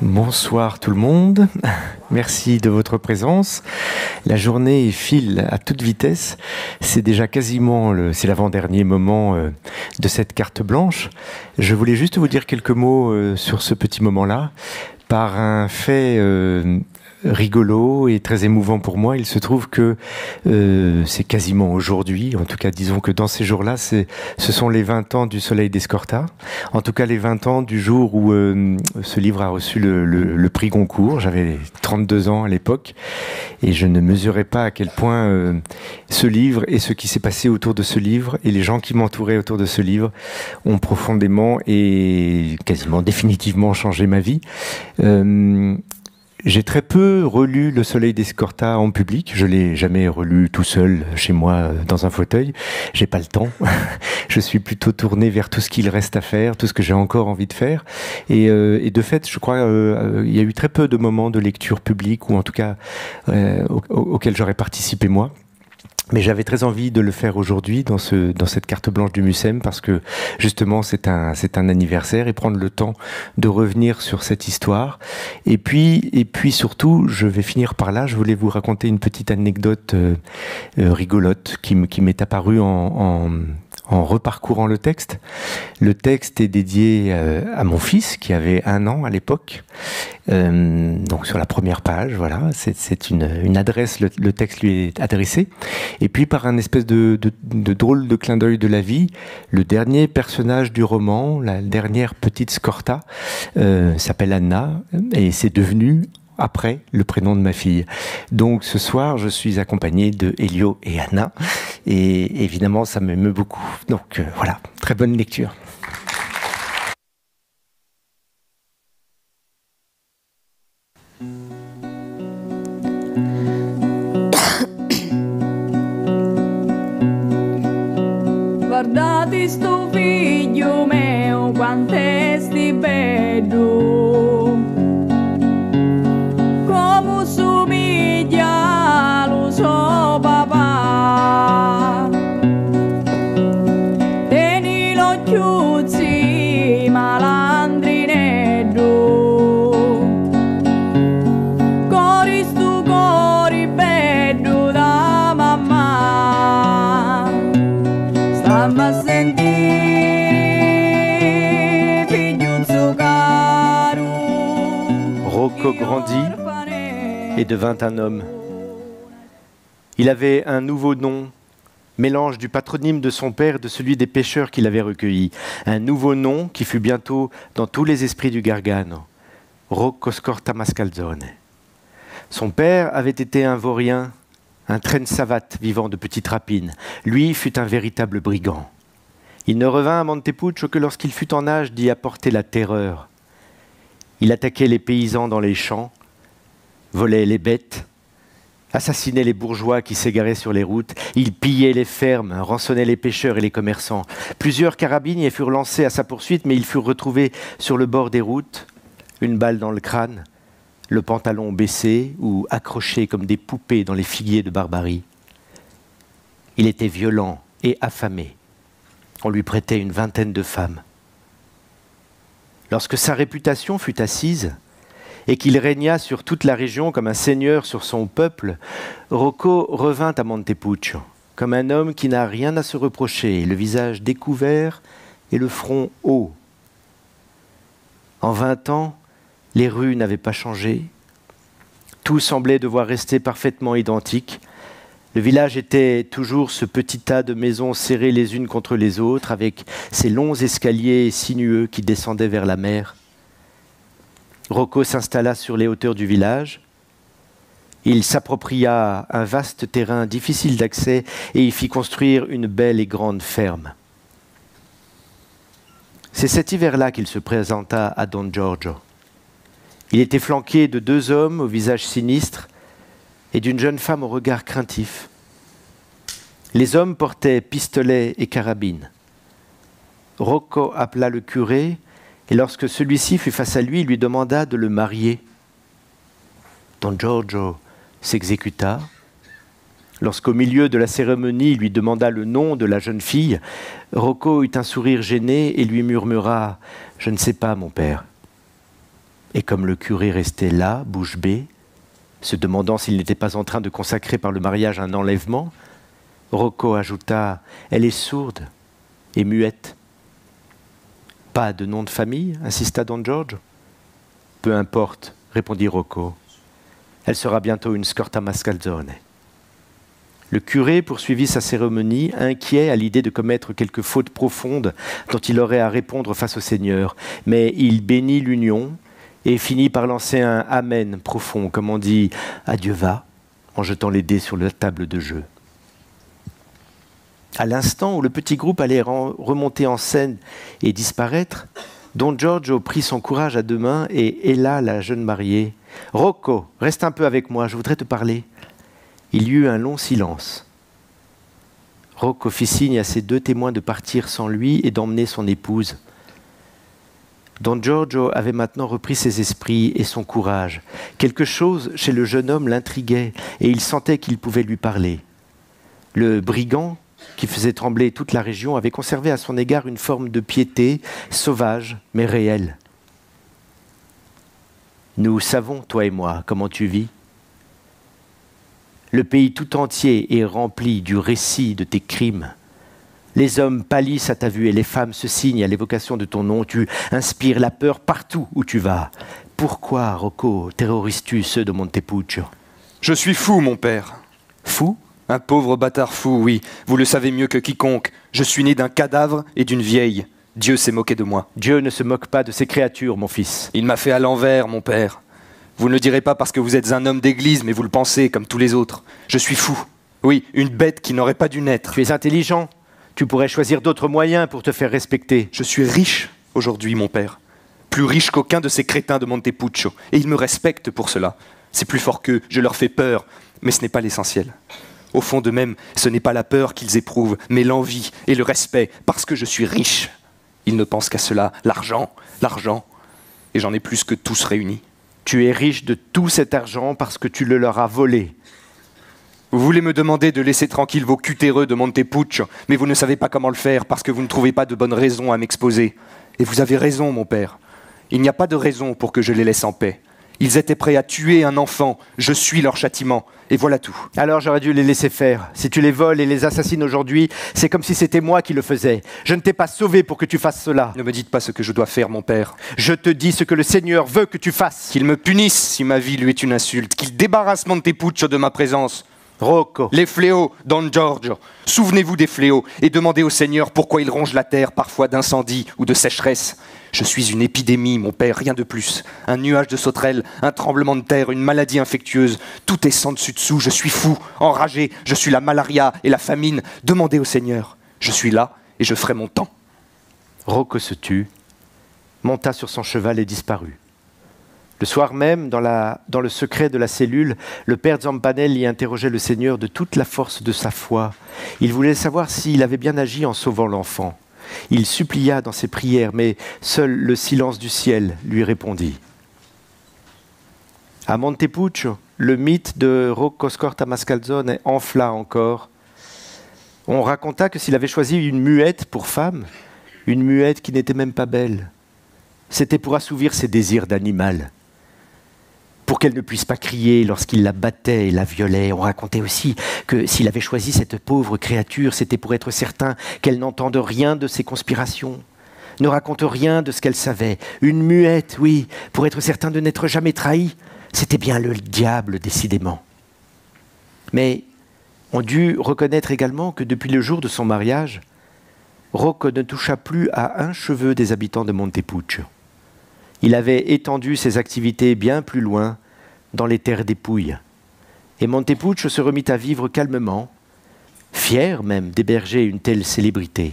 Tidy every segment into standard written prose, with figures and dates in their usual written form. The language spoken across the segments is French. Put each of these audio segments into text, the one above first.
Bonsoir tout le monde, merci de votre présence. La journée file à toute vitesse, c'est déjà quasiment c'est l'avant-dernier moment de cette carte blanche. Je voulais juste vous dire quelques mots sur ce petit moment-là. Par un fait rigolo et très émouvant pour moi, il se trouve que c'est quasiment aujourd'hui, en tout cas disons que dans ces jours-là, ce sont les 20 ans du Soleil d'Escorta, en tout cas les 20 ans du jour où ce livre a reçu le prix Goncourt. J'avais 32 ans à l'époque et je ne mesurais pas à quel point ce livre et ce qui s'est passé autour de ce livre et les gens qui m'entouraient autour de ce livre ont profondément et quasiment définitivement changé ma vie. J'ai très peu relu Le Soleil d'Escorta en public. Je l'ai jamais relu tout seul chez moi dans un fauteuil. J'ai pas le temps. Je suis plutôt tourné vers tout ce qu'il reste à faire, tout ce que j'ai encore envie de faire. Et de fait, je crois il y a eu très peu de moments de lecture publique ou en tout cas auxquels j'aurais participé moi. Mais j'avais très envie de le faire aujourd'hui dans cette carte blanche du Mucem parce que justement c'est un anniversaire et prendre le temps de revenir sur cette histoire. Et puis surtout, je vais finir par là. Je voulais vous raconter une petite anecdote rigolote qui m'est apparue en reparcourant le texte. Le texte est dédié à mon fils qui avait 1 an à l'époque. Donc sur la première page, voilà, c'est une adresse, le texte lui est adressé. Et puis par un espèce de drôle de clin d'œil de la vie, le dernier personnage du roman, la dernière petite Scorta, s'appelle Anna et c'est devenu après le prénom de ma fille. Donc ce soir, je suis accompagné de Elio et Anna. Et évidemment, ça m'émeut beaucoup. Donc voilà, très bonne lecture. Guardate sto figlio mio, quant'è sti bello, come somiglia lo so papà, tieni l'occhio zi malandrinello, cori stu cori bello da mamma, stamma a sentire figliuzzo caro. Rocco grandit et devint un homme. Il avait un nouveau nom, mélange du patronyme de son père et de celui des pêcheurs qu'il avait recueillis. Un nouveau nom qui fut bientôt dans tous les esprits du Gargano, Rocco Scorta Mascalzone. Son père avait été un vaurien, un traîne savate vivant de petites rapines. Lui fut un véritable brigand. Il ne revint à Montepuccio que lorsqu'il fut en âge d'y apporter la terreur. Il attaquait les paysans dans les champs, volait les bêtes, assassinait les bourgeois qui s'égaraient sur les routes, il pillait les fermes, rançonnait les pêcheurs et les commerçants. Plusieurs carabiniers furent lancés à sa poursuite, mais ils furent retrouvés sur le bord des routes, une balle dans le crâne, le pantalon baissé ou accroché comme des poupées dans les figuiers de barbarie. Il était violent et affamé. On lui prêtait une vingtaine de femmes. Lorsque sa réputation fut assise et qu'il régna sur toute la région comme un seigneur sur son peuple, Rocco revint à Montepuccio, comme un homme qui n'a rien à se reprocher, le visage découvert et le front haut. En 20 ans, les rues n'avaient pas changé. Tout semblait devoir rester parfaitement identique. Le village était toujours ce petit tas de maisons serrées les unes contre les autres, avec ces longs escaliers sinueux qui descendaient vers la mer. Rocco s'installa sur les hauteurs du village. Il s'appropria un vaste terrain difficile d'accès et y fit construire une belle et grande ferme. C'est cet hiver-là qu'il se présenta à Don Giorgio. Il était flanqué de 2 hommes au visage sinistre et d'une jeune femme au regard craintif. Les hommes portaient pistolets et carabines. Rocco appela le curé et lorsque celui-ci fut face à lui, il lui demanda de le marier. Don Giorgio s'exécuta. Lorsqu'au milieu de la cérémonie, il lui demanda le nom de la jeune fille, Rocco eut un sourire gêné et lui murmura « Je ne sais pas, mon père ». Et comme le curé restait là, bouche bée, se demandant s'il n'était pas en train de consacrer par le mariage un enlèvement, Rocco ajouta « Elle est sourde et muette. » « Pas de nom de famille » insista Don Giorgio. « Peu importe, » répondit Rocco. « Elle sera bientôt une scorta mascalzone. » Le curé poursuivit sa cérémonie, inquiet à l'idée de commettre quelque faute profonde dont il aurait à répondre face au Seigneur. Mais il bénit l'union et finit par lancer un « Amen » profond, comme on dit « Adieu va » en jetant les dés sur la table de jeu. À l'instant où le petit groupe allait remonter en scène et disparaître, Don Giorgio prit son courage à deux mains et héla la jeune mariée. « Rocco, reste un peu avec moi, je voudrais te parler. » Il y eut un long silence. Rocco fit signe à ses deux témoins de partir sans lui et d'emmener son épouse. Don Giorgio avait maintenant repris ses esprits et son courage. Quelque chose chez le jeune homme l'intriguait et il sentait qu'il pouvait lui parler. Le brigand, qui faisait trembler toute la région, avait conservé à son égard une forme de piété, sauvage mais réelle. « Nous savons, toi et moi, comment tu vis. Le pays tout entier est rempli du récit de tes crimes. Les hommes pâlissent à ta vue et les femmes se signent à l'évocation de ton nom. Tu inspires la peur partout où tu vas. Pourquoi, Rocco, terrorises-tu ceux de Montepulciano ? Je suis fou, mon père. Fou ? Un pauvre bâtard fou, oui. Vous le savez mieux que quiconque. Je suis né d'un cadavre et d'une vieille. Dieu s'est moqué de moi. Dieu ne se moque pas de ses créatures, mon fils. Il m'a fait à l'envers, mon père. Vous ne le direz pas parce que vous êtes un homme d'église, mais vous le pensez comme tous les autres. Je suis fou. Oui, une bête qui n'aurait pas dû naître. Tu es intelligent. Tu pourrais choisir d'autres moyens pour te faire respecter. Je suis riche aujourd'hui, mon père. Plus riche qu'aucun de ces crétins de Montepulciano. Et ils me respectent pour cela. C'est plus fort qu'eux, je leur fais peur. Mais ce n'est pas l'essentiel. Au fond d'eux-mêmes, ce n'est pas la peur qu'ils éprouvent, mais l'envie et le respect, parce que je suis riche. Ils ne pensent qu'à cela, l'argent, l'argent. Et j'en ai plus que tous réunis. Tu es riche de tout cet argent parce que tu le leur as volé. Vous voulez me demander de laisser tranquille vos cutéreux de Montepulciano, mais vous ne savez pas comment le faire parce que vous ne trouvez pas de bonnes raisons à m'exposer. Et vous avez raison, mon père. Il n'y a pas de raison pour que je les laisse en paix. Ils étaient prêts à tuer un enfant. Je suis leur châtiment. Et voilà tout. Alors j'aurais dû les laisser faire. Si tu les voles et les assassines aujourd'hui, c'est comme si c'était moi qui le faisais. Je ne t'ai pas sauvé pour que tu fasses cela. Ne me dites pas ce que je dois faire, mon père. Je te dis ce que le Seigneur veut que tu fasses. Qu'il me punisse si ma vie lui est une insulte. Qu'il débarrasse Montepulciano de ma présence. Rocco. Les fléaux, Don Giorgio. Souvenez-vous des fléaux et demandez au Seigneur pourquoi il ronge la terre parfois d'incendie ou de sécheresse. Je suis une épidémie, mon père, rien de plus. Un nuage de sauterelles, un tremblement de terre, une maladie infectieuse. Tout est sans dessus-dessous. Je suis fou, enragé. Je suis la malaria et la famine. Demandez au Seigneur. Je suis là et je ferai mon temps. Rocco se tut, monta sur son cheval et disparut. Le soir même, dans le secret de la cellule, le père Zampanelli interrogeait le Seigneur de toute la force de sa foi. Il voulait savoir s'il avait bien agi en sauvant l'enfant. Il supplia dans ses prières, mais seul le silence du ciel lui répondit. À Montepulciano, le mythe de Rocco Scorta Mascalzone enfla encore. On raconta que s'il avait choisi une muette pour femme, une muette qui n'était même pas belle, c'était pour assouvir ses désirs d'animal. Pour qu'elle ne puisse pas crier lorsqu'il la battait et la violait. On racontait aussi que s'il avait choisi cette pauvre créature, c'était pour être certain qu'elle n'entende rien de ses conspirations, ne raconte rien de ce qu'elle savait. Une muette, oui, pour être certain de n'être jamais trahi. C'était bien le diable, décidément. Mais on dut reconnaître également que depuis le jour de son mariage, Rocco ne toucha plus à un cheveu des habitants de Montepulciano. Il avait étendu ses activités bien plus loin, dans les terres des Pouilles. Et Montepulciano se remit à vivre calmement, fier même d'héberger une telle célébrité.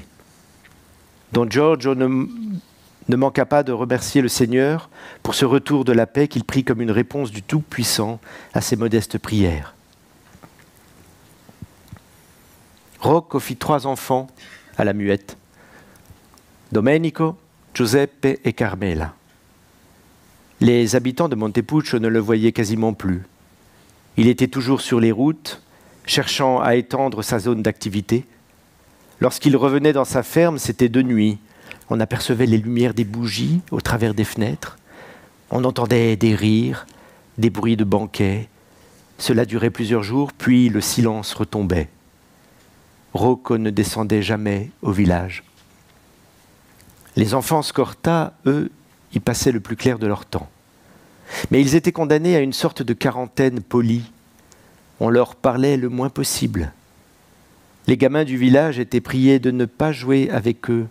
Don Giorgio ne manqua pas de remercier le Seigneur pour ce retour de la paix qu'il prit comme une réponse du Tout-Puissant à ses modestes prières. Rocco fit 3 enfants à la muette, Domenico, Giuseppe et Carmela. Les habitants de Montepulciano ne le voyaient quasiment plus. Il était toujours sur les routes, cherchant à étendre sa zone d'activité. Lorsqu'il revenait dans sa ferme, c'était de nuit. On apercevait les lumières des bougies au travers des fenêtres. On entendait des rires, des bruits de banquets. Cela durait plusieurs jours, puis le silence retombait. Rocco ne descendait jamais au village. Les enfants Scorta, eux, y passaient le plus clair de leur temps. Mais ils étaient condamnés à une sorte de quarantaine polie. On leur parlait le moins possible. Les gamins du village étaient priés de ne pas jouer avec eux.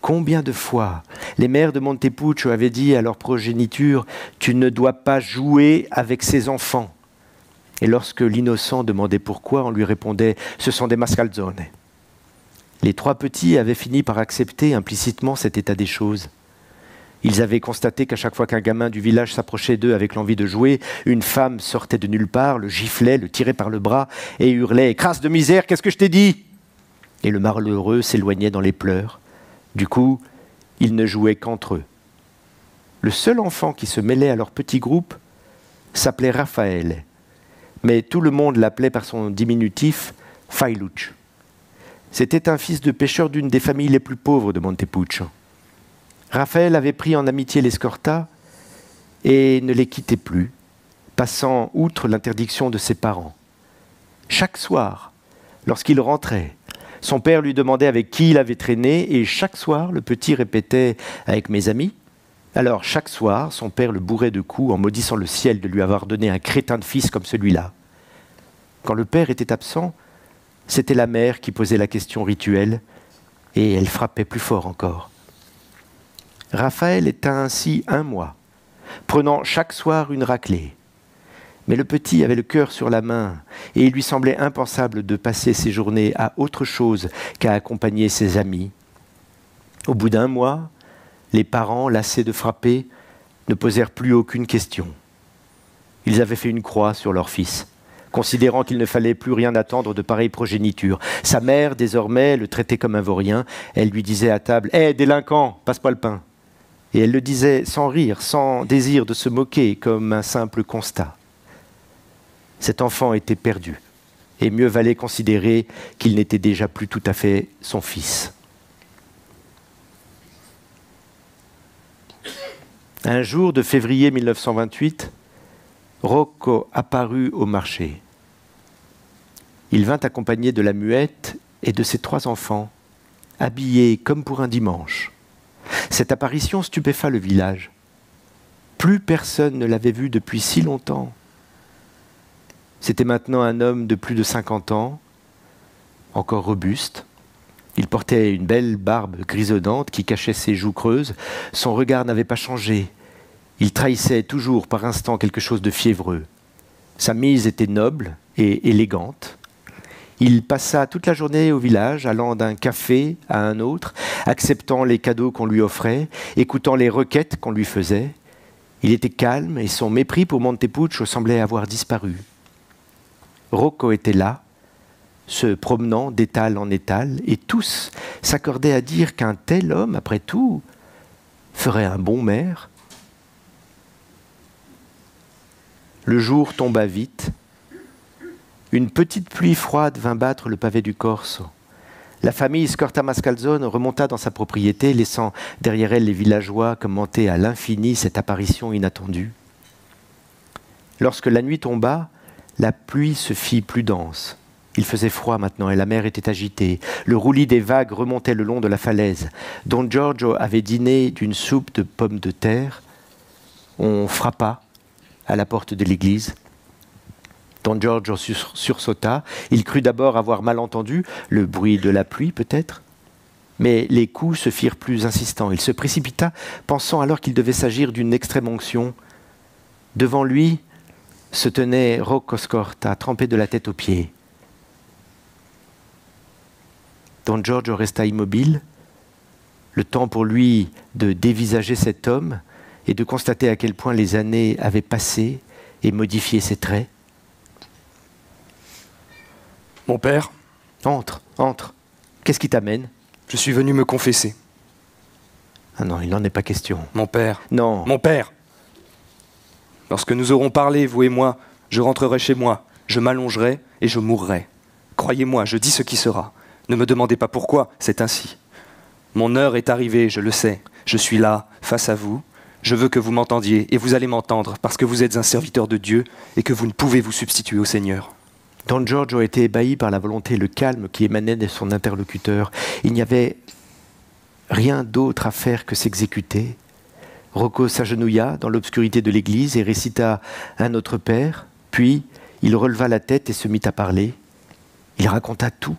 Combien de fois les mères de Montepulciano avaient dit à leur progéniture « Tu ne dois pas jouer avec ces enfants ». Et lorsque l'innocent demandait pourquoi, on lui répondait « Ce sont des mascalzone ». Les trois petits avaient fini par accepter implicitement cet état des choses. Ils avaient constaté qu'à chaque fois qu'un gamin du village s'approchait d'eux avec l'envie de jouer, une femme sortait de nulle part, le giflait, le tirait par le bras et hurlait « Crasse de misère, qu'est-ce que je t'ai dit ?» Et le malheureux s'éloignait dans les pleurs. Du coup, ils ne jouaient qu'entre eux. Le seul enfant qui se mêlait à leur petit groupe s'appelait Raphaël, mais tout le monde l'appelait par son diminutif Failuccio. C'était un fils de pêcheur d'une des familles les plus pauvres de Montepulciano. Raphaël avait pris en amitié les Scorta et ne les quittait plus, passant outre l'interdiction de ses parents. Chaque soir, lorsqu'il rentrait, son père lui demandait avec qui il avait traîné et chaque soir, le petit répétait « avec mes amis ». Alors chaque soir, son père le bourrait de coups en maudissant le ciel de lui avoir donné un crétin de fils comme celui-là. Quand le père était absent, c'était la mère qui posait la question rituelle et elle frappait plus fort encore. Raphaël était ainsi 1 mois, prenant chaque soir une raclée. Mais le petit avait le cœur sur la main et il lui semblait impensable de passer ses journées à autre chose qu'à accompagner ses amis. Au bout d'1 mois, les parents, lassés de frapper, ne posèrent plus aucune question. Ils avaient fait une croix sur leur fils, considérant qu'il ne fallait plus rien attendre de pareille progéniture. Sa mère, désormais, le traitait comme un vaurien. Elle lui disait à table « Hé, délinquant, passe-moi le pain !» Et elle le disait sans rire, sans désir de se moquer, comme un simple constat. Cet enfant était perdu, et mieux valait considérer qu'il n'était déjà plus tout à fait son fils. Un jour de février 1928, Rocco apparut au marché. Il vint accompagné de la muette et de ses 3 enfants, habillés comme pour un dimanche. Cette apparition stupéfia le village. Plus personne ne l'avait vu depuis si longtemps. C'était maintenant un homme de plus de 50 ans, encore robuste. Il portait une belle barbe grisonnante qui cachait ses joues creuses. Son regard n'avait pas changé. Il trahissait toujours par instants quelque chose de fiévreux. Sa mise était noble et élégante. Il passa toute la journée au village, allant d'un café à un autre, acceptant les cadeaux qu'on lui offrait, écoutant les requêtes qu'on lui faisait. Il était calme et son mépris pour Montepulciano semblait avoir disparu. Rocco était là, se promenant d'étal en étal, et tous s'accordaient à dire qu'un tel homme, après tout, ferait un bon maire. Le jour tomba vite. Une petite pluie froide vint battre le pavé du Corso. La famille Scorta Mascalzone remonta dans sa propriété, laissant derrière elle les villageois commenter à l'infini cette apparition inattendue. Lorsque la nuit tomba, la pluie se fit plus dense. Il faisait froid maintenant et la mer était agitée. Le roulis des vagues remontait le long de la falaise. Don Giorgio avait dîné d'une soupe de pommes de terre. On frappa à la porte de l'église. Don Giorgio sursauta. Il crut d'abord avoir mal entendu, le bruit de la pluie peut-être. Mais les coups se firent plus insistants. Il se précipita, pensant alors qu'il devait s'agir d'une extrême onction. Devant lui se tenait Rocco Scorta, trempé de la tête aux pieds. Don Giorgio resta immobile, le temps pour lui de dévisager cet homme et de constater à quel point les années avaient passé et modifié ses traits. Mon père, Entre, entre. Qu'est-ce qui t'amène? je suis venu me confesser. Ah non, il n'en est pas question. Mon père, Non. mon père. Lorsque nous aurons parlé, vous et moi, je rentrerai chez moi, je m'allongerai et je mourrai. Croyez-moi, je dis ce qui sera. Ne me demandez pas pourquoi, c'est ainsi. Mon heure est arrivée, je le sais. Je suis là, face à vous. Je veux que vous m'entendiez, et vous allez m'entendre, parce que vous êtes un serviteur de Dieu et que vous ne pouvez vous substituer au Seigneur. Don Giorgio était ébahi par la volonté et le calme qui émanait de son interlocuteur. Il n'y avait rien d'autre à faire que s'exécuter. Rocco s'agenouilla dans l'obscurité de l'église et récita un Notre Père, puis il releva la tête et se mit à parler. Il raconta tout,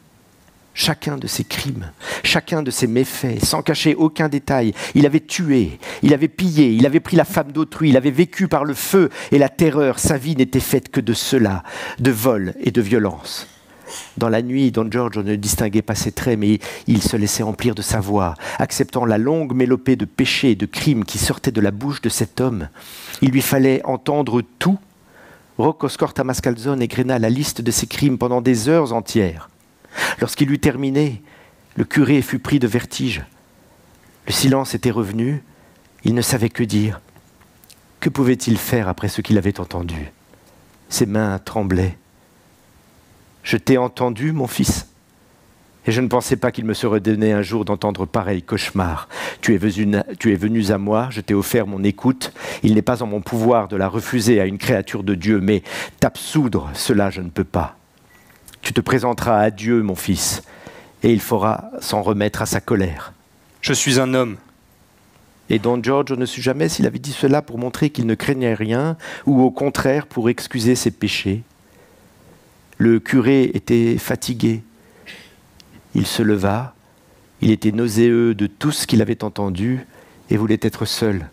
chacun de ses crimes, chacun de ses méfaits, sans cacher aucun détail. Il avait tué, il avait pillé, il avait pris la femme d'autrui, il avait vécu par le feu et la terreur. Sa vie n'était faite que de cela, de vol et de violence. Dans la nuit, Don Giorgio ne distinguait pas ses traits, mais il se laissait emplir de sa voix, acceptant la longue mélopée de péchés et de crimes qui sortait de la bouche de cet homme. Il lui fallait entendre tout. Rocco Scorta Mascalzone égréna la liste de ses crimes pendant des heures entières. Lorsqu'il eut terminé, le curé fut pris de vertige. Le silence était revenu, il ne savait que dire. Que pouvait-il faire après ce qu'il avait entendu? Ses mains tremblaient. « Je t'ai entendu, mon fils, et je ne pensais pas qu'il me serait donné un jour d'entendre pareil cauchemar. Tu es venu à moi, je t'ai offert mon écoute. Il n'est pas en mon pouvoir de la refuser à une créature de Dieu, mais t'absoudre, cela je ne peux pas. Tu te présenteras à Dieu, mon fils, et il faudra s'en remettre à sa colère. Je suis un homme. » Et Don Giorgio ne sut jamais s'il avait dit cela pour montrer qu'il ne craignait rien, ou au contraire pour excuser ses péchés. Le curé était fatigué. Il se leva, il était nauséeux de tout ce qu'il avait entendu et voulait être seul.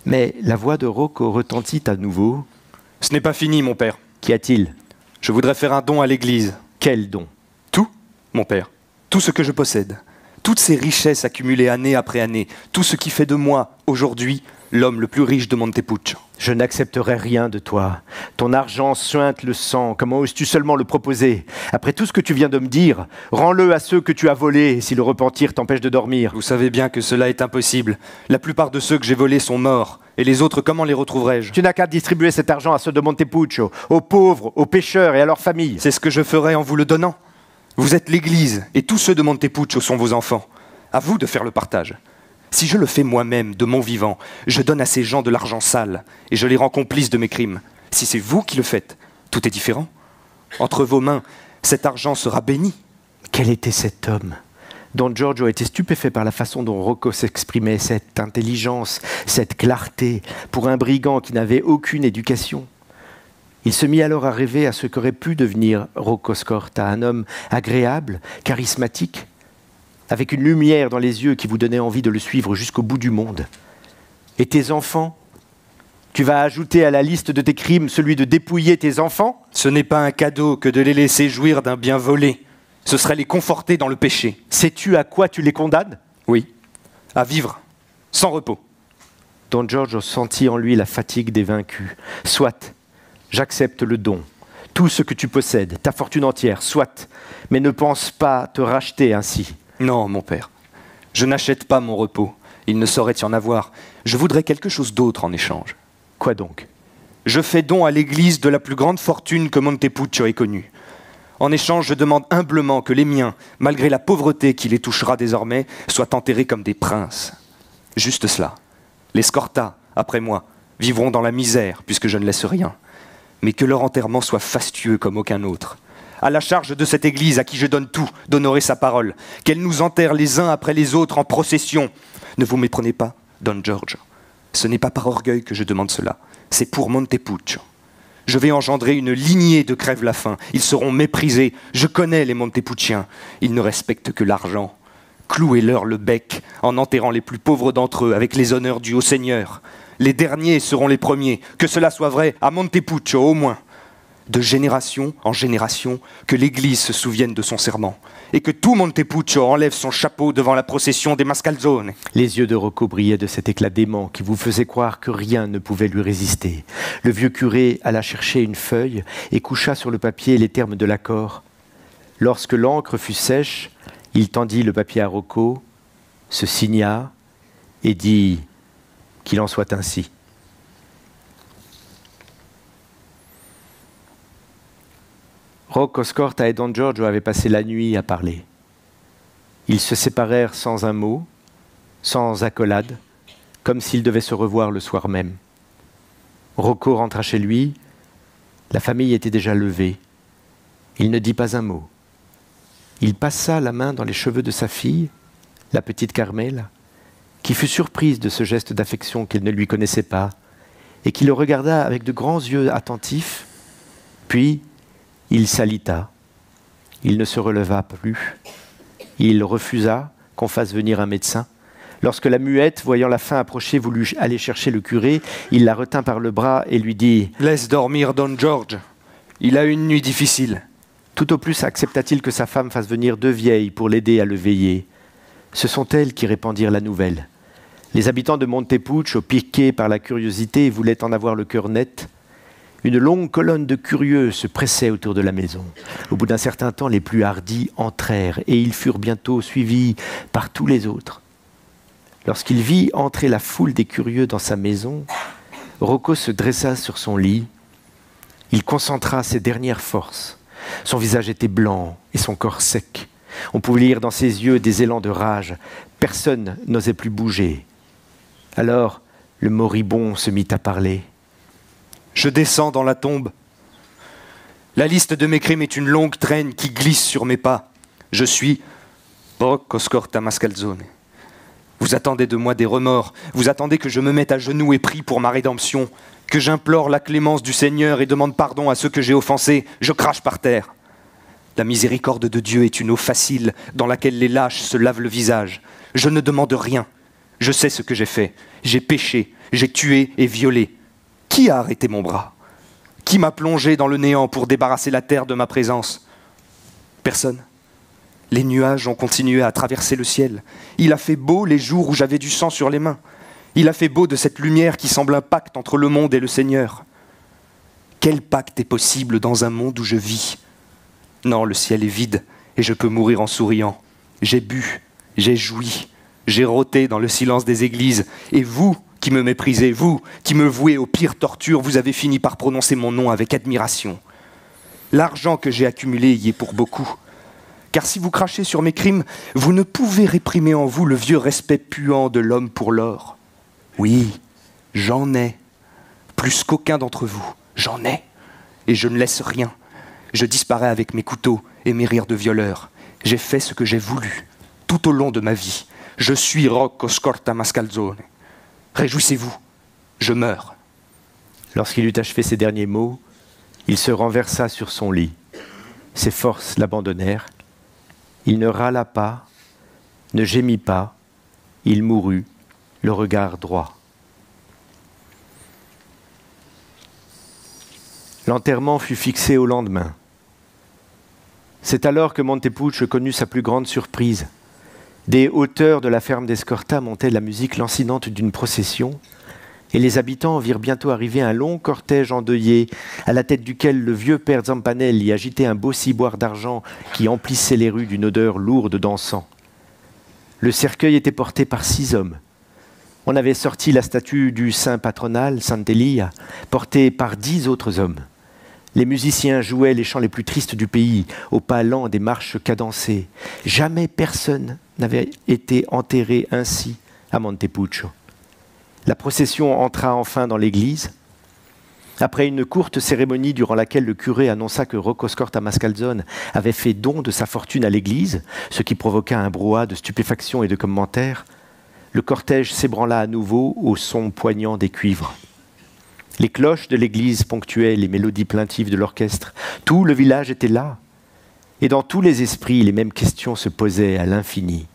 Mais la voix de Rocco retentit à nouveau. « Ce n'est pas fini, mon père. Qu'y a-t-il ? Je voudrais faire un don à l'Église. » Quel don ? Tout, mon père. Tout ce que je possède. Toutes ces richesses accumulées année après année. Tout ce qui fait de moi, aujourd'hui, l'homme le plus riche de Montepulciano. Je n'accepterai rien de toi. Ton argent suinte le sang. Comment oses-tu seulement le proposer? Après tout ce que tu viens de me dire, rends-le à ceux que tu as volés, si le repentir t'empêche de dormir. Vous savez bien que cela est impossible. La plupart de ceux que j'ai volés sont morts. Et les autres, comment les retrouverai-je? Tu n'as qu'à distribuer cet argent à ceux de Montepulciano, aux pauvres, aux pêcheurs et à leurs familles. C'est ce que je ferai en vous le donnant. Vous êtes l'Église, et tous ceux de Montepulciano sont vos enfants. À vous de faire le partage. Si je le fais moi-même, de mon vivant, je donne à ces gens de l'argent sale, et je les rends complices de mes crimes. Si c'est vous qui le faites, tout est différent. Entre vos mains, cet argent sera béni. Quel était cet homme? Don Giorgio était stupéfait par la façon dont Rocco s'exprimait, cette intelligence, cette clarté, pour un brigand qui n'avait aucune éducation. Il se mit alors à rêver à ce qu'aurait pu devenir Rocco Scorta, un homme agréable, charismatique, avec une lumière dans les yeux qui vous donnait envie de le suivre jusqu'au bout du monde. Et tes enfants? Tu vas ajouter à la liste de tes crimes celui de dépouiller tes enfants? Ce n'est pas un cadeau que de les laisser jouir d'un bien volé. Ce serait les conforter dans le péché. Sais-tu à quoi tu les condamnes? Oui, à vivre, sans repos. Don Giorgio sentit en lui la fatigue des vaincus. Soit, j'accepte le don. Tout ce que tu possèdes, ta fortune entière, soit. Mais ne pense pas te racheter ainsi. Non, mon père, je n'achète pas mon repos. Il ne saurait y en avoir. Je voudrais quelque chose d'autre en échange. Quoi donc? Je fais don à l'Église de la plus grande fortune que Montepulciano ait connue. En échange, je demande humblement que les miens, malgré la pauvreté qui les touchera désormais, soient enterrés comme des princes. Juste cela. Les Scorta, après moi, vivront dans la misère, puisque je ne laisse rien. Mais que leur enterrement soit fastueux comme aucun autre. À la charge de cette Église à qui je donne tout, d'honorer sa parole. Qu'elle nous enterre les uns après les autres en procession. Ne vous méprenez pas, Don Giorgio. Ce n'est pas par orgueil que je demande cela. C'est pour Montepulciano. Je vais engendrer une lignée de crève-la-faim. Ils seront méprisés. Je connais les Montepulciens. Ils ne respectent que l'argent. Clouez-leur le bec en enterrant les plus pauvres d'entre eux avec les honneurs dus au Seigneur. Les derniers seront les premiers. Que cela soit vrai à Montepulciano au moins. De génération en génération, que l'Église se souvienne de son serment, et que tout Montepulciano enlève son chapeau devant la procession des Mascalzone. Les yeux de Rocco brillaient de cet éclat dément qui vous faisait croire que rien ne pouvait lui résister. Le vieux curé alla chercher une feuille et coucha sur le papier les termes de l'accord. Lorsque l'encre fut sèche, il tendit le papier à Rocco, se signa et dit qu'il en soit ainsi. Rocco Scorta et Don Giorgio avaient passé la nuit à parler. Ils se séparèrent sans un mot, sans accolade, comme s'ils devaient se revoir le soir même. Rocco rentra chez lui, la famille était déjà levée. Il ne dit pas un mot. Il passa la main dans les cheveux de sa fille, la petite Carmela, qui fut surprise de ce geste d'affection qu'elle ne lui connaissait pas, et qui le regarda avec de grands yeux attentifs, puis il s'alita. Il ne se releva plus. Il refusa qu'on fasse venir un médecin. Lorsque la muette, voyant la fin approcher, voulut aller chercher le curé, il la retint par le bras et lui dit « Laisse dormir Don George. Il a une nuit difficile. » Tout au plus accepta-t-il que sa femme fasse venir 2 vieilles pour l'aider à le veiller. Ce sont elles qui répandirent la nouvelle. Les habitants de Montepuccio, piqués par la curiosité, voulaient en avoir le cœur net. Une longue colonne de curieux se pressait autour de la maison. Au bout d'un certain temps, les plus hardis entrèrent et ils furent bientôt suivis par tous les autres. Lorsqu'il vit entrer la foule des curieux dans sa maison, Rocco se dressa sur son lit. Il concentra ses dernières forces. Son visage était blanc et son corps sec. On pouvait lire dans ses yeux des élans de rage. Personne n'osait plus bouger. Alors, le moribond se mit à parler. « Je descends dans la tombe. La liste de mes crimes est une longue traîne qui glisse sur mes pas. Je suis Rocco Scorta Mascalzone. Vous attendez de moi des remords. Vous attendez que je me mette à genoux et prie pour ma rédemption, que j'implore la clémence du Seigneur et demande pardon à ceux que j'ai offensés. Je crache par terre. La miséricorde de Dieu est une eau facile dans laquelle les lâches se lavent le visage. Je ne demande rien. Je sais ce que j'ai fait. J'ai péché, j'ai tué et violé. Qui a arrêté mon bras? Qui m'a plongé dans le néant pour débarrasser la terre de ma présence? Personne. Les nuages ont continué à traverser le ciel. Il a fait beau les jours où j'avais du sang sur les mains. Il a fait beau de cette lumière qui semble un pacte entre le monde et le Seigneur. Quel pacte est possible dans un monde où je vis? Non, le ciel est vide et je peux mourir en souriant. J'ai bu, j'ai joui, j'ai rôté dans le silence des églises. Et vous, qui me méprisez, vous, qui me vouez aux pires tortures, vous avez fini par prononcer mon nom avec admiration. L'argent que j'ai accumulé y est pour beaucoup. Car si vous crachez sur mes crimes, vous ne pouvez réprimer en vous le vieux respect puant de l'homme pour l'or. Oui, j'en ai. Plus qu'aucun d'entre vous, j'en ai. Et je ne laisse rien. Je disparais avec mes couteaux et mes rires de violeur. J'ai fait ce que j'ai voulu, tout au long de ma vie. Je suis Rocco Scorta Mascalzone. Réjouissez-vous, je meurs. Lorsqu'il eut achevé ces derniers mots, il se renversa sur son lit. Ses forces l'abandonnèrent. Il ne râla pas, ne gémit pas. Il mourut, le regard droit. L'enterrement fut fixé au lendemain. C'est alors que Montepuccio connut sa plus grande surprise. Des hauteurs de la ferme d'Escorta montait la musique lancinante d'une procession, et les habitants virent bientôt arriver un long cortège endeuillé, à la tête duquel le vieux père Zampanelli agitait un beau ciboire d'argent qui emplissait les rues d'une odeur lourde d'encens. Le cercueil était porté par 6 hommes. On avait sorti la statue du saint patronal, Sant'Elia, portée par 10 autres hommes. Les musiciens jouaient les chants les plus tristes du pays, au pas lent des marches cadencées. Jamais personne n'avait été enterré ainsi à Montepuccio. La procession entra enfin dans l'église. Après une courte cérémonie durant laquelle le curé annonça que Rocco Scorta Mascalzone avait fait don de sa fortune à l'église, ce qui provoqua un brouhaha de stupéfaction et de commentaires, le cortège s'ébranla à nouveau au son poignant des cuivres. Les cloches de l'église ponctuaient les mélodies plaintives de l'orchestre. Tout le village était là. Et dans tous les esprits, les mêmes questions se posaient à l'infini.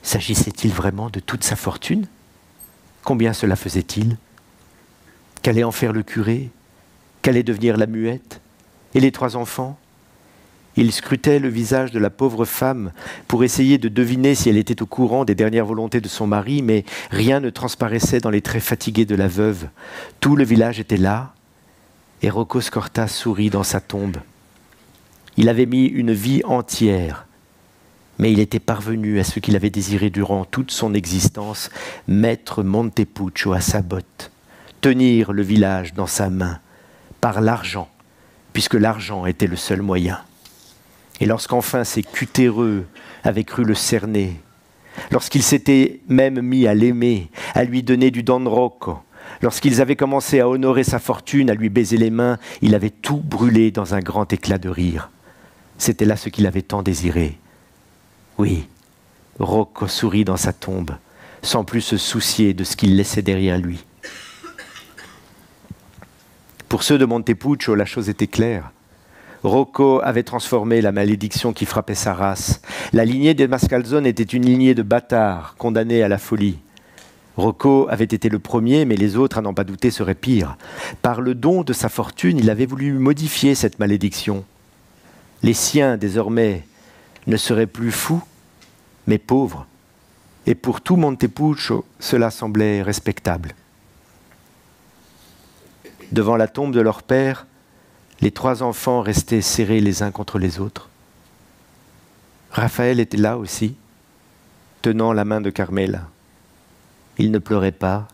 S'agissait-il vraiment de toute sa fortune? Combien cela faisait-il? Qu'allait en faire le curé? Qu'allait devenir la muette? Et les 3 enfants? Il scrutait le visage de la pauvre femme pour essayer de deviner si elle était au courant des dernières volontés de son mari, mais rien ne transparaissait dans les traits fatigués de la veuve. Tout le village était là, et Rocco Scorta sourit dans sa tombe. Il avait mis une vie entière, mais il était parvenu à ce qu'il avait désiré durant toute son existence, mettre Montepuccio à sa botte, tenir le village dans sa main, par l'argent, puisque l'argent était le seul moyen. Et lorsqu'enfin ces cutéreux avaient cru le cerner, lorsqu'il s'était même mis à l'aimer, à lui donner du Don Rocco, lorsqu'ils avaient commencé à honorer sa fortune, à lui baiser les mains, il avait tout brûlé dans un grand éclat de rire. C'était là ce qu'il avait tant désiré. Oui, Rocco sourit dans sa tombe, sans plus se soucier de ce qu'il laissait derrière lui. Pour ceux de Montepulciano, la chose était claire. Rocco avait transformé la malédiction qui frappait sa race. La lignée des Mascalzone était une lignée de bâtards condamnés à la folie. Rocco avait été le premier, mais les autres, à n'en pas douter, seraient pires. Par le don de sa fortune, il avait voulu modifier cette malédiction. Les siens, désormais, ne seraient plus fous, mais pauvres. Et pour tout Montepulciano, cela semblait respectable. Devant la tombe de leur père, les 3 enfants restaient serrés les uns contre les autres. Raphaël était là aussi, tenant la main de Carmela. Ils ne pleuraient pas.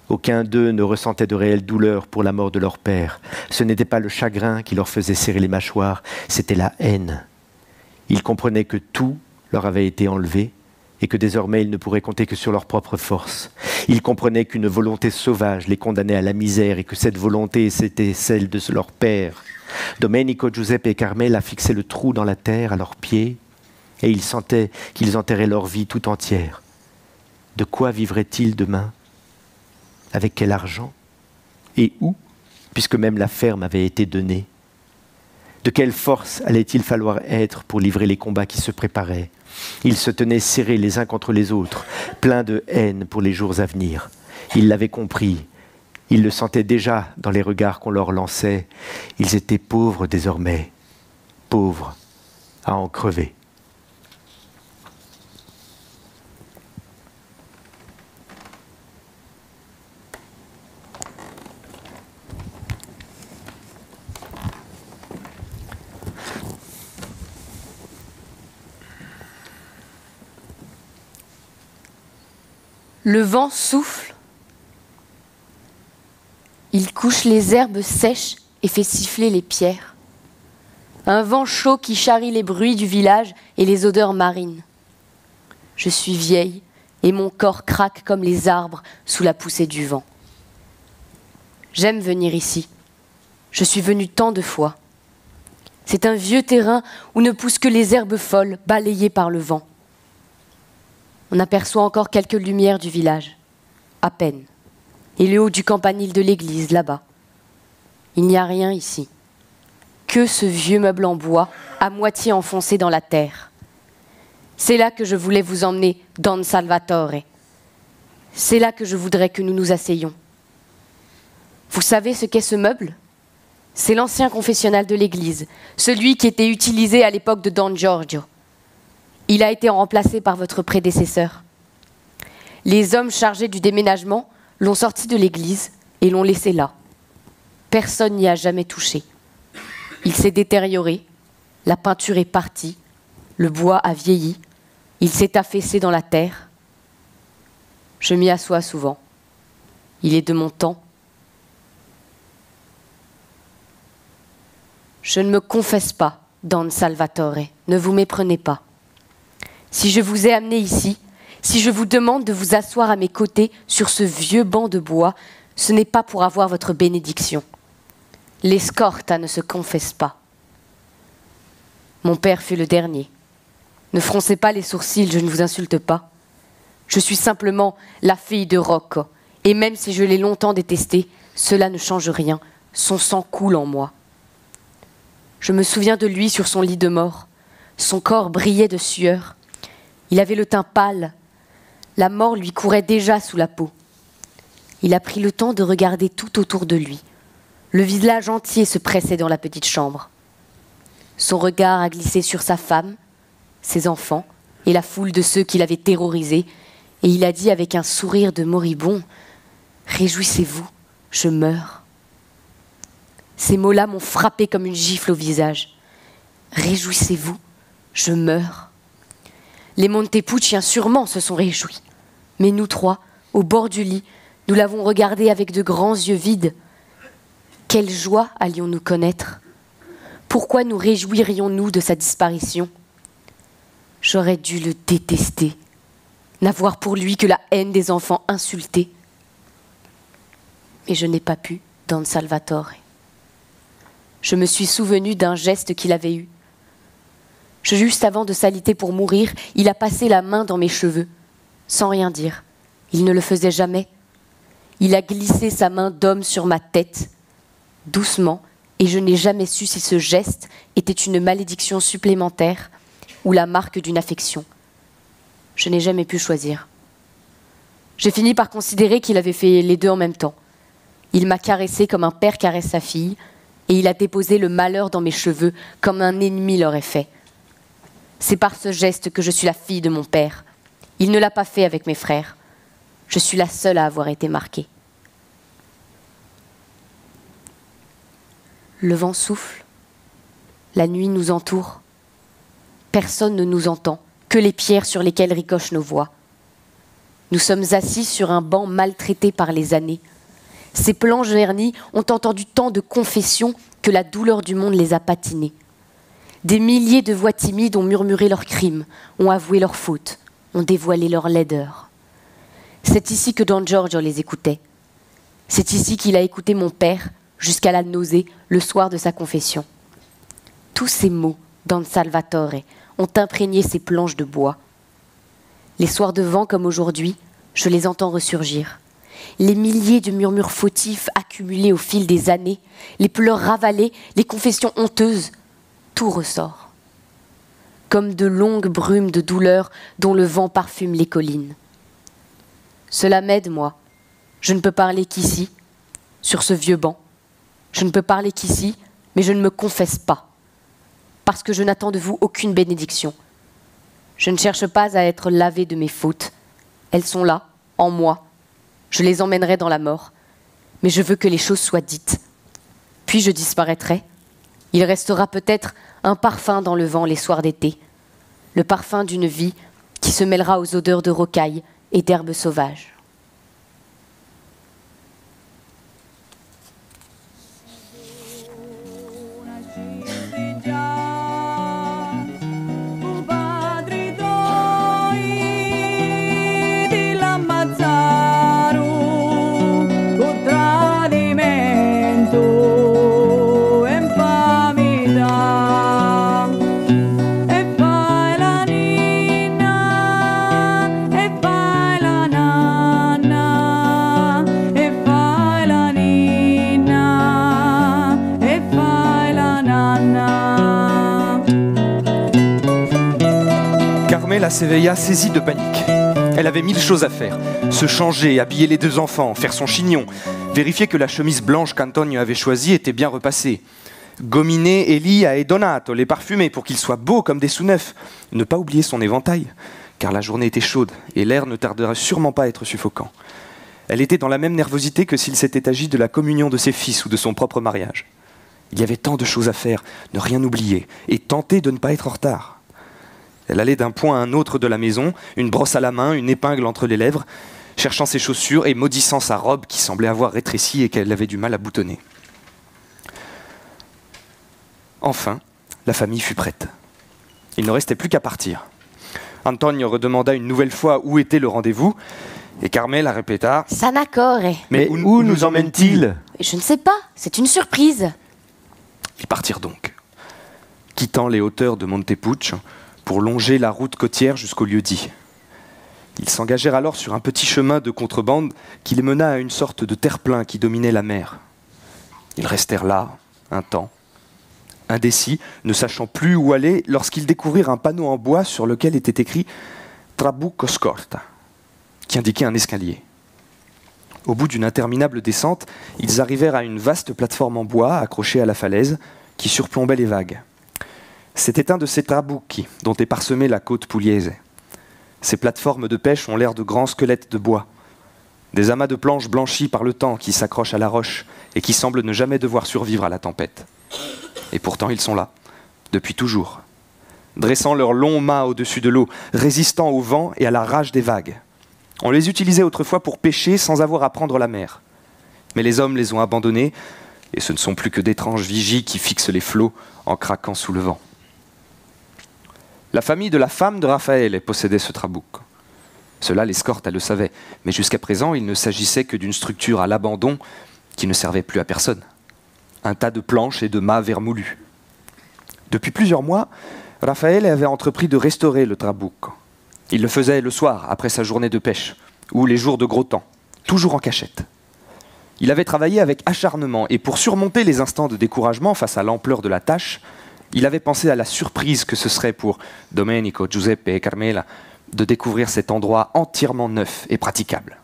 Aucun d'eux ne ressentait de réelle douleur pour la mort de leur père. Ce n'était pas le chagrin qui leur faisait serrer les mâchoires, c'était la haine. Ils comprenaient que tout leur avait été enlevé et que désormais ils ne pourraient compter que sur leur propre force. Ils comprenaient qu'une volonté sauvage les condamnait à la misère et que cette volonté, c'était celle de leur père. Domenico, Giuseppe et Carmela fixaient le trou dans la terre à leurs pieds et ils sentaient qu'ils enterraient leur vie tout entière. De quoi vivraient-ils demain? Avec quel argent? Et où, puisque même la ferme avait été donnée? De quelle force allait-il falloir être pour livrer les combats qui se préparaient? Ils se tenaient serrés les uns contre les autres, pleins de haine pour les jours à venir. Ils l'avaient compris, ils le sentaient déjà dans les regards qu'on leur lançait. Ils étaient pauvres désormais, pauvres à en crever. Le vent souffle, il couche les herbes sèches et fait siffler les pierres. Un vent chaud qui charrie les bruits du village et les odeurs marines. Je suis vieille et mon corps craque comme les arbres sous la poussée du vent. J'aime venir ici. Je suis venue tant de fois. C'est un vieux terrain où ne poussent que les herbes folles balayées par le vent. On aperçoit encore quelques lumières du village, à peine, et le haut du campanile de l'église, là-bas. Il n'y a rien ici, que ce vieux meuble en bois, à moitié enfoncé dans la terre. C'est là que je voulais vous emmener, Don Salvatore. C'est là que je voudrais que nous nous asseyions. Vous savez ce qu'est ce meuble? C'est l'ancien confessionnal de l'église, celui qui était utilisé à l'époque de Don Giorgio. Il a été remplacé par votre prédécesseur. Les hommes chargés du déménagement l'ont sorti de l'église et l'ont laissé là. Personne n'y a jamais touché. Il s'est détérioré, la peinture est partie, le bois a vieilli, il s'est affaissé dans la terre. Je m'y assois souvent. Il est de mon temps. Je ne me confesse pas, Don Salvatore, ne vous méprenez pas. Si je vous ai amené ici, si je vous demande de vous asseoir à mes côtés sur ce vieux banc de bois, ce n'est pas pour avoir votre bénédiction. L'escorta ne se confesse pas. Mon père fut le dernier. Ne froncez pas les sourcils, je ne vous insulte pas. Je suis simplement la fille de Rocco, et même si je l'ai longtemps détesté, cela ne change rien, son sang coule en moi. Je me souviens de lui sur son lit de mort, son corps brillait de sueur. Il avait le teint pâle. La mort lui courait déjà sous la peau. Il a pris le temps de regarder tout autour de lui. Le visage entier se pressait dans la petite chambre. Son regard a glissé sur sa femme, ses enfants et la foule de ceux qui l'avaient terrorisé, et il a dit avec un sourire de moribond « Réjouissez-vous, je meurs ». Ces mots-là m'ont frappé comme une gifle au visage. « Réjouissez-vous, je meurs ». Les Montepulciani sûrement se sont réjouis. Mais nous 3, au bord du lit, nous l'avons regardé avec de grands yeux vides. Quelle joie allions-nous connaître? Pourquoi nous réjouirions-nous de sa disparition? J'aurais dû le détester, n'avoir pour lui que la haine des enfants insultés. Mais je n'ai pas pu, Don Salvatore. Je me suis souvenu d'un geste qu'il avait eu. Juste avant de s'aliter pour mourir, il a passé la main dans mes cheveux, sans rien dire. Il ne le faisait jamais. Il a glissé sa main d'homme sur ma tête, doucement, et je n'ai jamais su si ce geste était une malédiction supplémentaire ou la marque d'une affection. Je n'ai jamais pu choisir. J'ai fini par considérer qu'il avait fait les deux en même temps. Il m'a caressé comme un père caresse sa fille, et il a déposé le malheur dans mes cheveux comme un ennemi l'aurait fait. C'est par ce geste que je suis la fille de mon père. Il ne l'a pas fait avec mes frères. Je suis la seule à avoir été marquée. Le vent souffle. La nuit nous entoure. Personne ne nous entend, que les pierres sur lesquelles ricochent nos voix. Nous sommes assis sur un banc maltraité par les années. Ces planches vernies ont entendu tant de confessions que la douleur du monde les a patinées. Des milliers de voix timides ont murmuré leurs crimes, ont avoué leurs fautes, ont dévoilé leur laideur. C'est ici que Don Giorgio les écoutait. C'est ici qu'il a écouté mon père, jusqu'à la nausée, le soir de sa confession. Tous ces mots, Don Salvatore, ont imprégné ces planches de bois. Les soirs de vent comme aujourd'hui, je les entends ressurgir. Les milliers de murmures fautifs accumulés au fil des années, les pleurs ravalés, les confessions honteuses, tout ressort. Comme de longues brumes de douleur dont le vent parfume les collines. Cela m'aide, moi. Je ne peux parler qu'ici, sur ce vieux banc. Je ne peux parler qu'ici, mais je ne me confesse pas. Parce que je n'attends de vous aucune bénédiction. Je ne cherche pas à être lavé de mes fautes. Elles sont là, en moi. Je les emmènerai dans la mort. Mais je veux que les choses soient dites. Puis je disparaîtrai. Il restera peut-être un parfum dans le vent les soirs d'été. Le parfum d'une vie qui se mêlera aux odeurs de rocailles et d'herbes sauvages. Carmela s'éveilla saisie de panique. Elle avait 1000 choses à faire. Se changer, habiller les deux enfants, faire son chignon, vérifier que la chemise blanche qu'Antonio avait choisie était bien repassée, gominer Elia et Donato, les parfumer pour qu'ils soient beaux comme des sous-neufs, ne pas oublier son éventail, car la journée était chaude et l'air ne tarderait sûrement pas à être suffocant. Elle était dans la même nervosité que s'il s'était agi de la communion de ses fils ou de son propre mariage. Il y avait tant de choses à faire, ne rien oublier et tenter de ne pas être en retard. Elle allait d'un point à un autre de la maison, une brosse à la main, une épingle entre les lèvres, cherchant ses chaussures et maudissant sa robe qui semblait avoir rétréci et qu'elle avait du mal à boutonner. Enfin, la famille fut prête. Il ne restait plus qu'à partir. Antonio redemanda une nouvelle fois où était le rendez-vous, et Carmela répéta « Sanacore. Mais où nous emmène-t-il » Je ne sais pas, c'est une surprise. Ils partirent donc, quittant les hauteurs de Montepuccio pour longer la route côtière jusqu'au lieu-dit. Ils s'engagèrent alors sur un petit chemin de contrebande qui les mena à une sorte de terre-plein qui dominait la mer. Ils restèrent là, un temps, indécis, ne sachant plus où aller, lorsqu'ils découvrirent un panneau en bois sur lequel était écrit « Trabucco Scorta », qui indiquait un escalier. Au bout d'une interminable descente, ils arrivèrent à une vaste plateforme en bois accrochée à la falaise qui surplombait les vagues. C'était un de ces trabucchi dont est parsemée la côte pugliese. Ces plateformes de pêche ont l'air de grands squelettes de bois. Des amas de planches blanchies par le temps qui s'accrochent à la roche et qui semblent ne jamais devoir survivre à la tempête. Et pourtant ils sont là, depuis toujours, dressant leurs longs mâts au-dessus de l'eau, résistant au vent et à la rage des vagues. On les utilisait autrefois pour pêcher sans avoir à prendre la mer. Mais les hommes les ont abandonnés, et ce ne sont plus que d'étranges vigies qui fixent les flots en craquant sous le vent. La famille de la femme de Raphaël possédait ce trabuc. Cela, l'escorte, elle le savait, mais jusqu'à présent, il ne s'agissait que d'une structure à l'abandon qui ne servait plus à personne. Un tas de planches et de mâts vermoulus. Depuis plusieurs mois, Raphaël avait entrepris de restaurer le trabuc. Il le faisait le soir, après sa journée de pêche, ou les jours de gros temps, toujours en cachette. Il avait travaillé avec acharnement, et pour surmonter les instants de découragement face à l'ampleur de la tâche, il avait pensé à la surprise que ce serait pour Domenico, Giuseppe et Carmela de découvrir cet endroit entièrement neuf et praticable.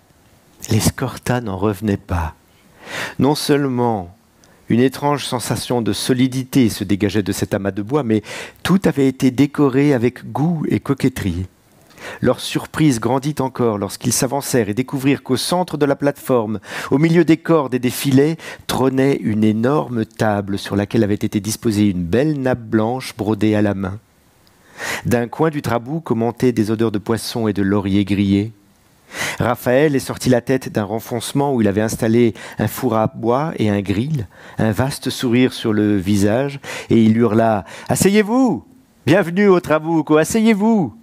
L'escorta n'en revenait pas. Non seulement une étrange sensation de solidité se dégageait de cet amas de bois, mais tout avait été décoré avec goût et coquetterie. Leur surprise grandit encore lorsqu'ils s'avancèrent et découvrirent qu'au centre de la plateforme, au milieu des cordes et des filets, trônait une énorme table sur laquelle avait été disposée une belle nappe blanche brodée à la main. D'un coin du trabuc montaient des odeurs de poisson et de laurier grillé. Raphaël est sorti la tête d'un renfoncement où il avait installé un four à bois et un grill, un vaste sourire sur le visage, et il hurla « Asseyez-vous! Bienvenue au trabuc, asseyez-vous !»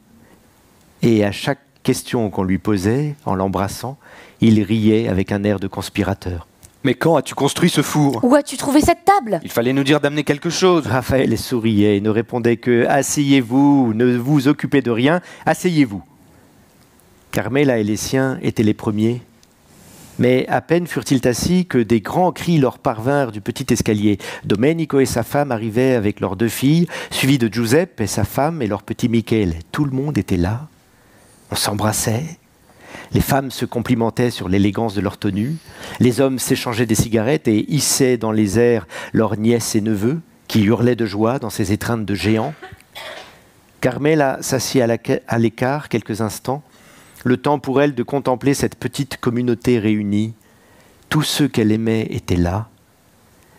Et à chaque question qu'on lui posait, en l'embrassant, il riait avec un air de conspirateur. « Mais quand as-tu construit ce four ? Où as-tu trouvé cette table ? Il fallait nous dire d'amener quelque chose. » Raphaël souriait et ne répondait que « Asseyez-vous, ne vous occupez de rien, asseyez-vous !» Carmela et les siens étaient les premiers. Mais à peine furent-ils assis que des grands cris leur parvinrent du petit escalier. Domenico et sa femme arrivaient avec leurs 2 filles, suivis de Giuseppe et sa femme et leur petit Michele. Tout le monde était là. On s'embrassait. Les femmes se complimentaient sur l'élégance de leur tenue. Les hommes s'échangeaient des cigarettes et hissaient dans les airs leurs nièces et neveux, qui hurlaient de joie dans ces étreintes de géants. Carmela s'assit à l'écart quelques instants, le temps pour elle de contempler cette petite communauté réunie. Tous ceux qu'elle aimait étaient là,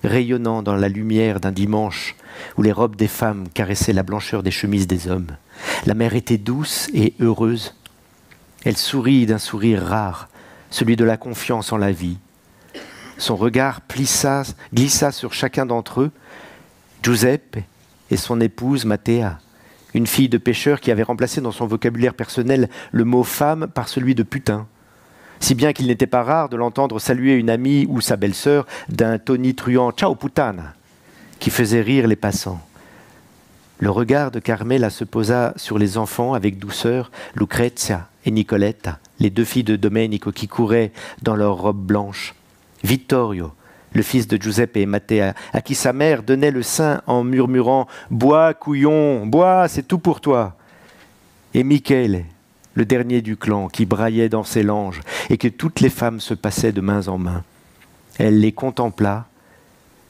rayonnant dans la lumière d'un dimanche où les robes des femmes caressaient la blancheur des chemises des hommes. La mer était douce et heureuse. Elle sourit d'un sourire rare, celui de la confiance en la vie. Son regard glissa sur chacun d'entre eux, Giuseppe et son épouse Mattea, une fille de pêcheur qui avait remplacé dans son vocabulaire personnel le mot femme par celui de putain, si bien qu'il n'était pas rare de l'entendre saluer une amie ou sa belle-sœur d'un tonitruant « Ciao puttana » qui faisait rire les passants. Le regard de Carmela se posa sur les enfants avec douceur, Lucrezia et Nicoletta, les 2 filles de Domenico qui couraient dans leurs robes blanches, Vittorio, le fils de Giuseppe et Mattea, à qui sa mère donnait le sein en murmurant « Bois, couillon, bois, c'est tout pour toi !» et Michele, le dernier du clan, qui braillait dans ses langes et que toutes les femmes se passaient de main en main. Elle les contempla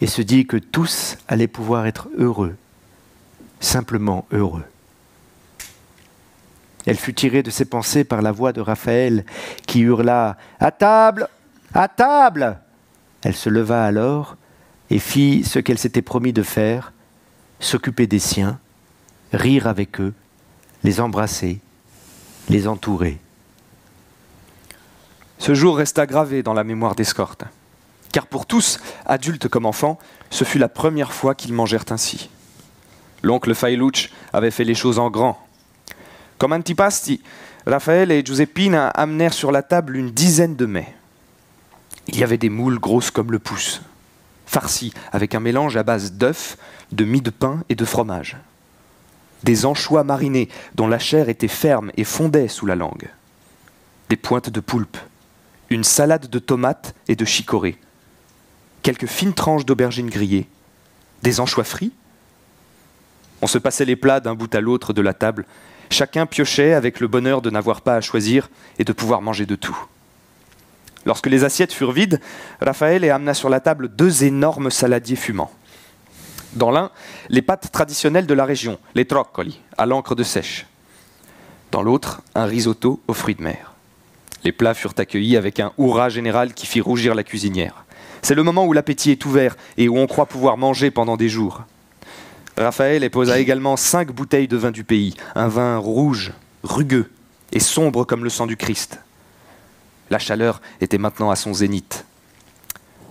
et se dit que tous allaient pouvoir être heureux, simplement heureux. Elle fut tirée de ses pensées par la voix de Raphaël qui hurla « À table ! À table !» Elle se leva alors et fit ce qu'elle s'était promis de faire, s'occuper des siens, rire avec eux, les embrasser, les entourer. Ce jour resta gravé dans la mémoire d'Escorte, car pour tous, adultes comme enfants, ce fut la première fois qu'ils mangèrent ainsi. L'oncle Failucci avait fait les choses en grand. Comme antipasti, Raphaël et Giuseppina amenèrent sur la table une dizaine de mets. Il y avait des moules grosses comme le pouce, farcies avec un mélange à base d'œufs, de mie de pain et de fromage. Des anchois marinés dont la chair était ferme et fondait sous la langue. Des pointes de poulpe, une salade de tomates et de chicorée, quelques fines tranches d'aubergines grillées, des anchois frits. On se passait les plats d'un bout à l'autre de la table. Chacun piochait avec le bonheur de n'avoir pas à choisir et de pouvoir manger de tout. Lorsque les assiettes furent vides, Raphaël amena sur la table 2 énormes saladiers fumants. Dans l'un, les pâtes traditionnelles de la région, les troccoli, à l'encre de sèche. Dans l'autre, un risotto aux fruits de mer. Les plats furent accueillis avec un hurrah général qui fit rougir la cuisinière. C'est le moment où l'appétit est ouvert et où on croit pouvoir manger pendant des jours. Raphaël posa également 5 bouteilles de vin du pays, un vin rouge, rugueux et sombre comme le sang du Christ. La chaleur était maintenant à son zénith.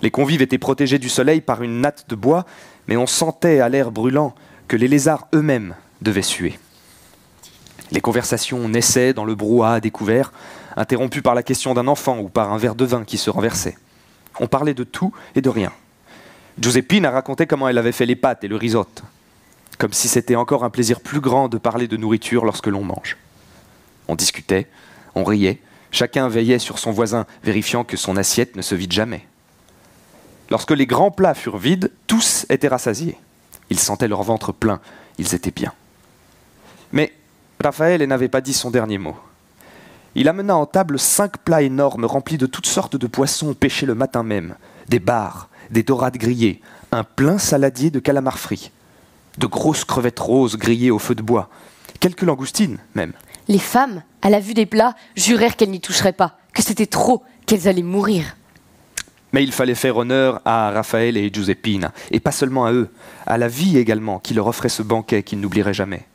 Les convives étaient protégés du soleil par une natte de bois, mais on sentait à l'air brûlant que les lézards eux-mêmes devaient suer. Les conversations naissaient dans le brouhaha découvert, interrompues par la question d'un enfant ou par un verre de vin qui se renversait. On parlait de tout et de rien. Giuseppina racontait comment elle avait fait les pâtes et le risotto, comme si c'était encore un plaisir plus grand de parler de nourriture lorsque l'on mange. On discutait, on riait, chacun veillait sur son voisin, vérifiant que son assiette ne se vide jamais. Lorsque les grands plats furent vides, tous étaient rassasiés. Ils sentaient leur ventre plein, ils étaient bien. Mais Raffaele n'avait pas dit son dernier mot. Il amena en table 5 plats énormes remplis de toutes sortes de poissons pêchés le matin même, des bars, des dorades grillées, un plein saladier de calamars frits, de grosses crevettes roses grillées au feu de bois, quelques langoustines même. Les femmes, à la vue des plats, jurèrent qu'elles n'y toucheraient pas, que c'était trop, qu'elles allaient mourir. Mais il fallait faire honneur à Raffaele et Giuseppina, et pas seulement à eux, à la vie également qui leur offrait ce banquet qu'ils n'oublieraient jamais.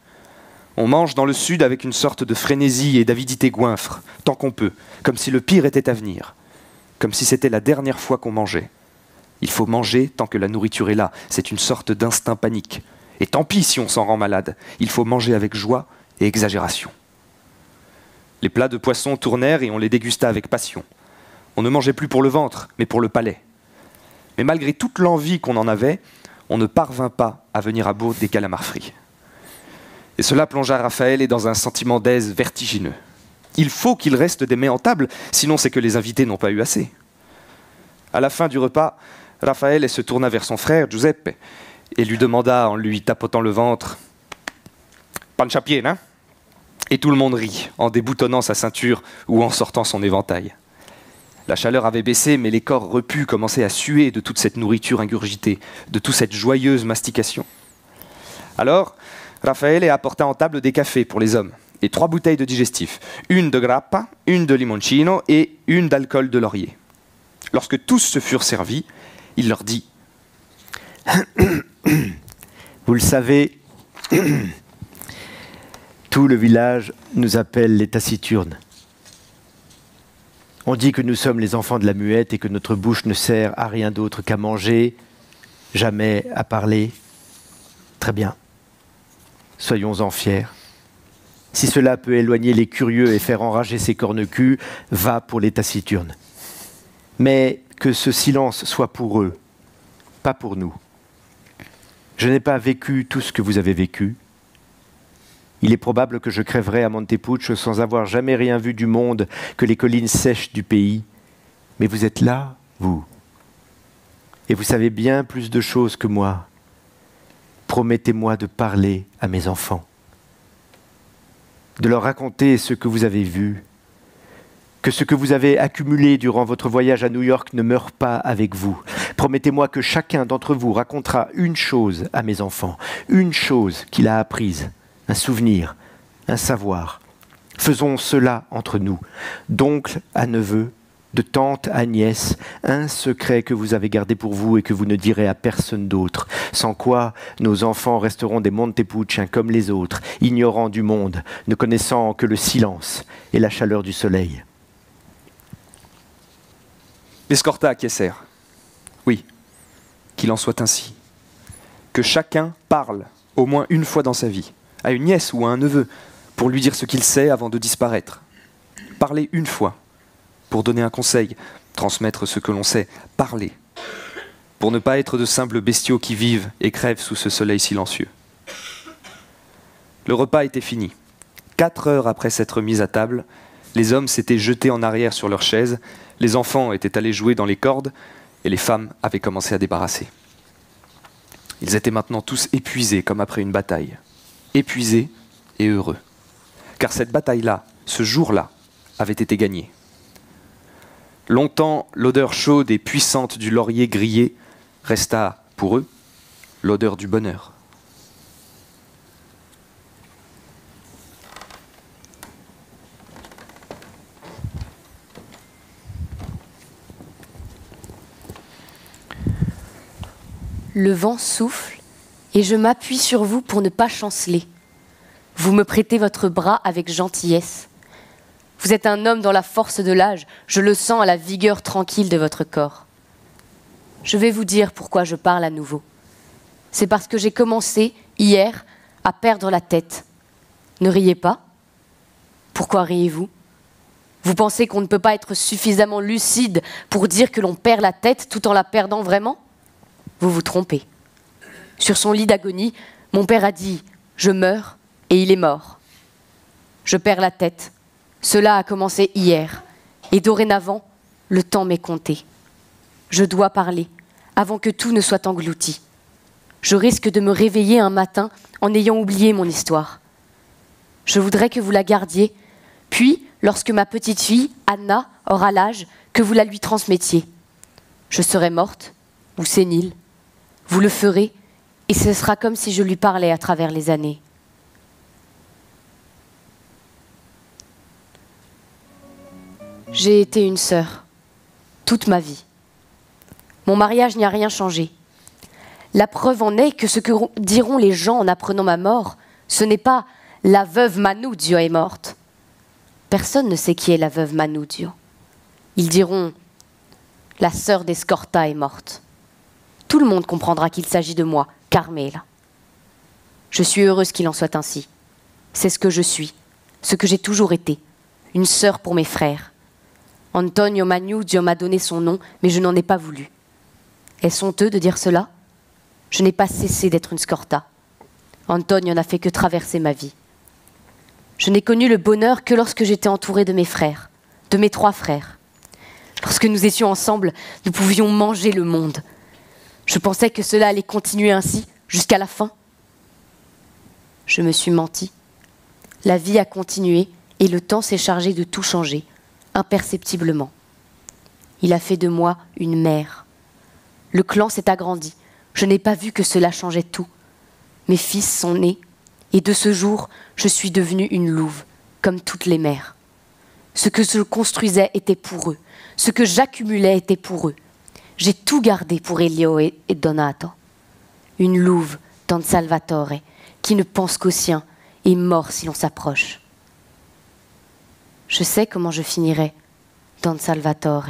On mange dans le sud avec une sorte de frénésie et d'avidité goinfre, tant qu'on peut, comme si le pire était à venir, comme si c'était la dernière fois qu'on mangeait. Il faut manger tant que la nourriture est là, c'est une sorte d'instinct panique. Et tant pis si on s'en rend malade, il faut manger avec joie et exagération. Les plats de poisson tournèrent et on les dégusta avec passion. On ne mangeait plus pour le ventre, mais pour le palais. Mais malgré toute l'envie qu'on en avait, on ne parvint pas à venir à bout des calamars frits. Et cela plongea Raffaele dans un sentiment d'aise vertigineux. Il faut qu'il reste des mets en table, sinon c'est que les invités n'ont pas eu assez. À la fin du repas, Raffaele se tourna vers son frère, Giuseppe, et lui demanda en lui tapotant le ventre « Pancia piena ?» Et tout le monde rit, en déboutonnant sa ceinture ou en sortant son éventail. La chaleur avait baissé, mais les corps repus commençaient à suer de toute cette nourriture ingurgitée, de toute cette joyeuse mastication. Alors, Raffaele apporta en table des cafés pour les hommes, et 3 bouteilles de digestif, une de grappa, une de limoncino et une d'alcool de laurier. Lorsque tous se furent servis, il leur dit « Vous le savez, tout le village nous appelle les taciturnes. On dit que nous sommes les enfants de la muette et que notre bouche ne sert à rien d'autre qu'à manger, jamais à parler. Très bien. Soyons-en fiers. Si cela peut éloigner les curieux et faire enrager ces corne-culs, va pour les taciturnes. Mais que ce silence soit pour eux, pas pour nous. Je n'ai pas vécu tout ce que vous avez vécu. Il est probable que je crèverai à Montepuccio sans avoir jamais rien vu du monde que les collines sèches du pays. Mais vous êtes là, vous. Et vous savez bien plus de choses que moi. Promettez-moi de parler à mes enfants, de leur raconter ce que vous avez vu, que ce que vous avez accumulé durant votre voyage à New York ne meure pas avec vous. Promettez-moi que chacun d'entre vous racontera une chose à mes enfants, une chose qu'il a apprise, un souvenir, un savoir. Faisons cela entre nous, d'oncle à neveu, de tante à nièce, un secret que vous avez gardé pour vous et que vous ne direz à personne d'autre, sans quoi nos enfants resteront des Montepucciens comme les autres, ignorants du monde, ne connaissant que le silence et la chaleur du soleil. Les Scorta acquiescèrent. Oui, qu'il en soit ainsi. Que chacun parle, au moins une fois dans sa vie, à une nièce ou à un neveu, pour lui dire ce qu'il sait avant de disparaître. Parler une fois, pour donner un conseil, transmettre ce que l'on sait, parler, pour ne pas être de simples bestiaux qui vivent et crèvent sous ce soleil silencieux. Le repas était fini. 4 heures après s'être mis à table, les hommes s'étaient jetés en arrière sur leurs chaises, les enfants étaient allés jouer dans les cordes, et les femmes avaient commencé à débarrasser. Ils étaient maintenant tous épuisés comme après une bataille. Épuisés et heureux. Car cette bataille-là, ce jour-là, avait été gagnée. Longtemps, l'odeur chaude et puissante du laurier grillé resta, pour eux, l'odeur du bonheur. Le vent souffle et je m'appuie sur vous pour ne pas chanceler. Vous me prêtez votre bras avec gentillesse. Vous êtes un homme dans la force de l'âge, je le sens à la vigueur tranquille de votre corps. Je vais vous dire pourquoi je parle à nouveau. C'est parce que j'ai commencé, hier, à perdre la tête. Ne riez pas, Pourquoi riez-vous? Vous pensez qu'on ne peut pas être suffisamment lucide pour dire que l'on perd la tête tout en la perdant vraiment? Vous vous trompez. Sur son lit d'agonie, mon père a dit « Je meurs » et il est mort. Je perds la tête. Cela a commencé hier. Et dorénavant, le temps m'est compté. Je dois parler, avant que tout ne soit englouti. Je risque de me réveiller un matin en ayant oublié mon histoire. Je voudrais que vous la gardiez, puis, lorsque ma petite fille, Anna, aura l'âge, que vous la lui transmettiez. Je serai morte, ou sénile. Vous le ferez, et ce sera comme si je lui parlais à travers les années. J'ai été une sœur, toute ma vie. Mon mariage n'y a rien changé. La preuve en est que ce que diront les gens en apprenant ma mort, ce n'est pas « la veuve Manuzio est morte ». Personne ne sait qui est la veuve Manuzio. Ils diront « la sœur d'Escorta est morte ». Tout le monde comprendra qu'il s'agit de moi, Carmela. Je suis heureuse qu'il en soit ainsi. C'est ce que je suis, ce que j'ai toujours été, une sœur pour mes frères. Antonio Manuzio m'a donné son nom, mais je n'en ai pas voulu. Est-ce honteux de dire cela? Je n'ai pas cessé d'être une Scorta. Antonio n'a fait que traverser ma vie. Je n'ai connu le bonheur que lorsque j'étais entourée de mes frères, de mes 3 frères. Lorsque nous étions ensemble, nous pouvions manger le monde. Je pensais que cela allait continuer ainsi, jusqu'à la fin. Je me suis menti. La vie a continué et le temps s'est chargé de tout changer, imperceptiblement. Il a fait de moi une mère. Le clan s'est agrandi. Je n'ai pas vu que cela changeait tout. Mes fils sont nés, et de ce jour, je suis devenue une louve, comme toutes les mères. Ce que je construisais était pour eux. Ce que j'accumulais était pour eux. J'ai tout gardé pour Elio et Donato. Une louve, Don Salvatore, qui ne pense qu'au sien, est mort si l'on s'approche. Je sais comment je finirai, Don Salvatore.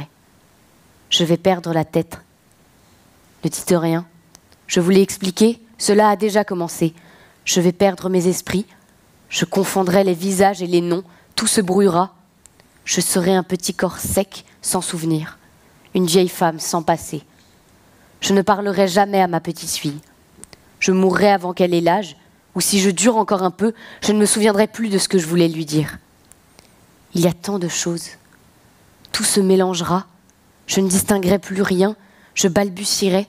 Je vais perdre la tête. Ne dites rien. Je vous l'ai expliqué, cela a déjà commencé. Je vais perdre mes esprits. Je confondrai les visages et les noms. Tout se brouillera. Je serai un petit corps sec, sans souvenir. Une vieille femme sans passé. Je ne parlerai jamais à ma petite fille. Je mourrai avant qu'elle ait l'âge, ou si je dure encore un peu, je ne me souviendrai plus de ce que je voulais lui dire. Il y a tant de choses. Tout se mélangera. Je ne distinguerai plus rien. Je balbutierai.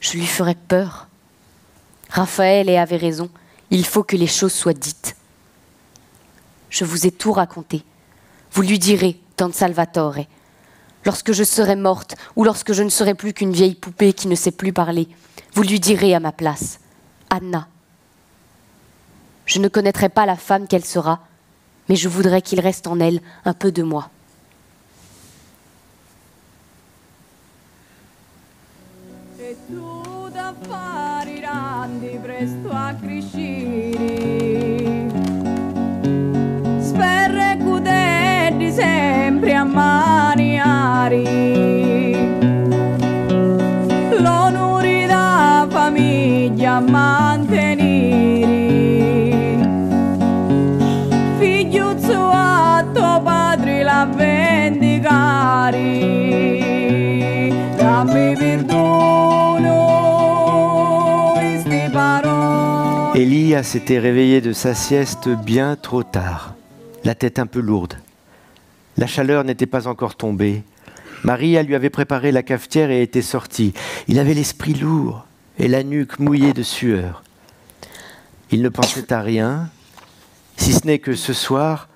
Je lui ferai peur. Raphaël avait raison. Il faut que les choses soient dites. Je vous ai tout raconté. Vous lui direz, Don Salvatore. Lorsque je serai morte, ou lorsque je ne serai plus qu'une vieille poupée qui ne sait plus parler, vous lui direz à ma place, Anna. Je ne connaîtrai pas la femme qu'elle sera, mais je voudrais qu'il reste en elle un peu de moi. E tu t'appariranno presto a crescere, sferre cudelli sempre a maniare, l'onore da famiglia a mantenere, figliuzzo a tuo padre la vendicare, dammi perdono queste parole. Elia s'était réveillée de sa sieste bien trop tard, la tête un peu lourde. La chaleur n'était pas encore tombée. Maria lui avait préparé la cafetière et était sortie. Il avait l'esprit lourd et la nuque mouillée de sueur. Il ne pensait à rien, si ce n'est que ce soir,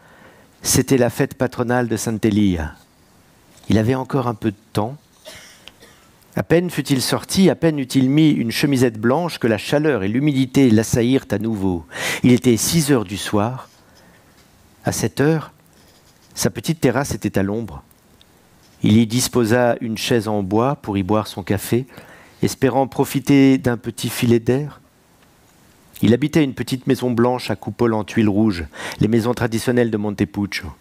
c'était la fête patronale de Sant'Elia. Il avait encore un peu de temps. À peine fut-il sorti, à peine eut-il mis une chemisette blanche que la chaleur et l'humidité l'assaillirent à nouveau. Il était 6 heures du soir. À 7 heures, sa petite terrasse était à l'ombre. Il y disposa une chaise en bois pour y boire son café, espérant profiter d'un petit filet d'air. Il habitait une petite maison blanche à coupole en tuiles rouges, les maisons traditionnelles de Montepulciano.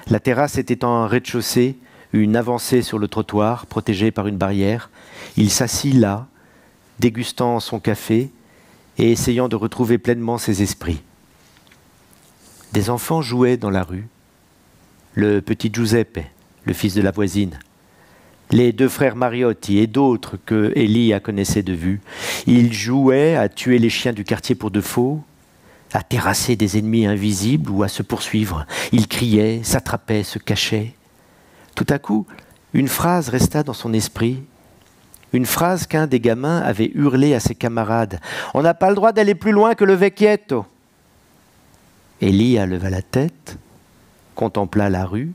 La terrasse était en rez-de-chaussée, une avancée sur le trottoir, protégée par une barrière. Il s'assit là, dégustant son café et essayant de retrouver pleinement ses esprits. Des enfants jouaient dans la rue. le petit Giuseppe, le fils de la voisine, les deux frères Mariotti et d'autres que Elia connaissait de vue. Ils jouaient à tuer les chiens du quartier pour de faux, à terrasser des ennemis invisibles ou à se poursuivre. Ils criaient, s'attrapaient, se cachaient. Tout à coup, une phrase resta dans son esprit, une phrase qu'un des gamins avait hurlée à ses camarades. « On n'a pas le droit d'aller plus loin que le vecchietto !» Elia leva la tête, contempla la rue.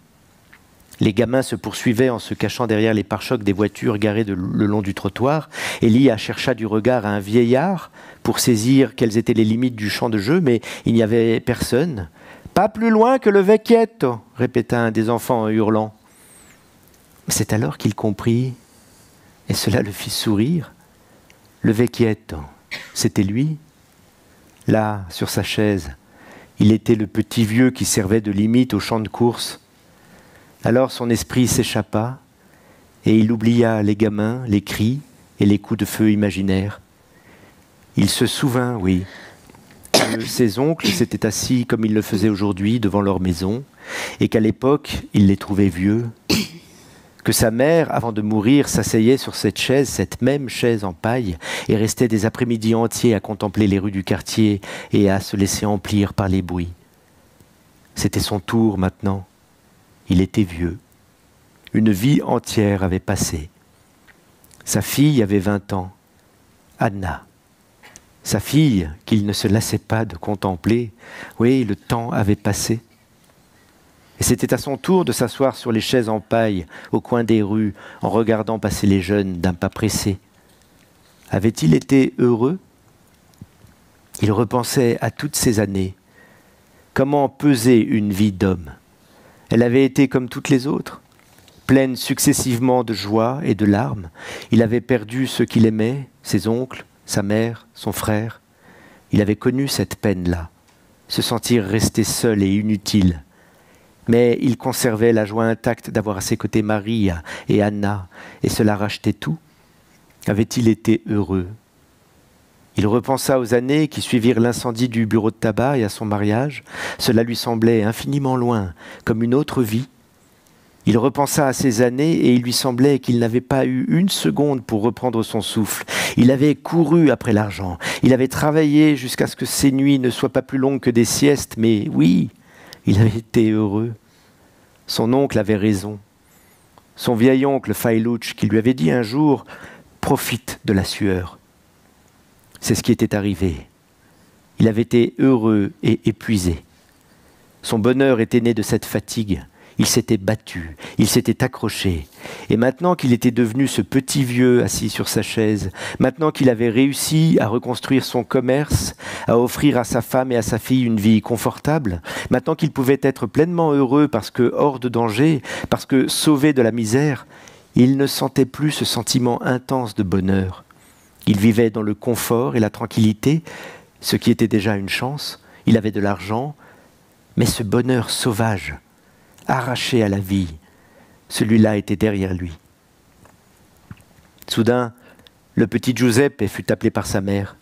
Les gamins se poursuivaient en se cachant derrière les pare-chocs des voitures garées le long du trottoir. Elia chercha du regard un vieillard pour saisir quelles étaient les limites du champ de jeu, mais il n'y avait personne. « Pas plus loin que le vecchietto !» répéta un des enfants en hurlant. C'est alors qu'il comprit, et cela le fit sourire. Le vecchietto, c'était lui. Là, sur sa chaise, il était le petit vieux qui servait de limite au champ de course. Alors son esprit s'échappa, et il oublia les gamins, les cris et les coups de feu imaginaires. Il se souvint, oui, que ses oncles s'étaient assis comme ils le faisaient aujourd'hui devant leur maison, et qu'à l'époque, il les trouvait vieux, que sa mère, avant de mourir, s'asseyait sur cette chaise, cette même chaise en paille, et restait des après-midi entiers à contempler les rues du quartier et à se laisser emplir par les bruits. C'était son tour maintenant. Il était vieux. Une vie entière avait passé. Sa fille avait 20 ans, Anna. Sa fille, qu'il ne se lassait pas de contempler. Oui, le temps avait passé. Et c'était à son tour de s'asseoir sur les chaises en paille, au coin des rues, en regardant passer les jeunes d'un pas pressé. Avait-il été heureux ? Il repensait à toutes ces années. Comment peser une vie d'homme ? Elle avait été comme toutes les autres, pleine successivement de joie et de larmes. Il avait perdu ceux qu'il aimait, ses oncles, sa mère, son frère. Il avait connu cette peine-là, se sentir resté seul et inutile. Mais il conservait la joie intacte d'avoir à ses côtés Maria et Anna, et cela rachetait tout. Avait-il été heureux ? Il repensa aux années qui suivirent l'incendie du bureau de tabac et à son mariage. Cela lui semblait infiniment loin, comme une autre vie. Il repensa à ces années et il lui semblait qu'il n'avait pas eu une seconde pour reprendre son souffle. Il avait couru après l'argent. Il avait travaillé jusqu'à ce que ses nuits ne soient pas plus longues que des siestes. Mais oui, il avait été heureux. Son oncle avait raison. Son vieil oncle Failucci, qui lui avait dit un jour « Profite de la sueur ». C'est ce qui était arrivé. Il avait été heureux et épuisé. Son bonheur était né de cette fatigue. Il s'était battu, il s'était accroché. Et maintenant qu'il était devenu ce petit vieux assis sur sa chaise, maintenant qu'il avait réussi à reconstruire son commerce, à offrir à sa femme et à sa fille une vie confortable, maintenant qu'il pouvait être pleinement heureux parce que hors de danger, parce que sauvé de la misère, il ne sentait plus ce sentiment intense de bonheur. Il vivait dans le confort et la tranquillité, ce qui était déjà une chance. Il avait de l'argent, mais ce bonheur sauvage, arraché à la vie, celui-là était derrière lui. Soudain, le petit Giuseppe fut appelé par sa mère.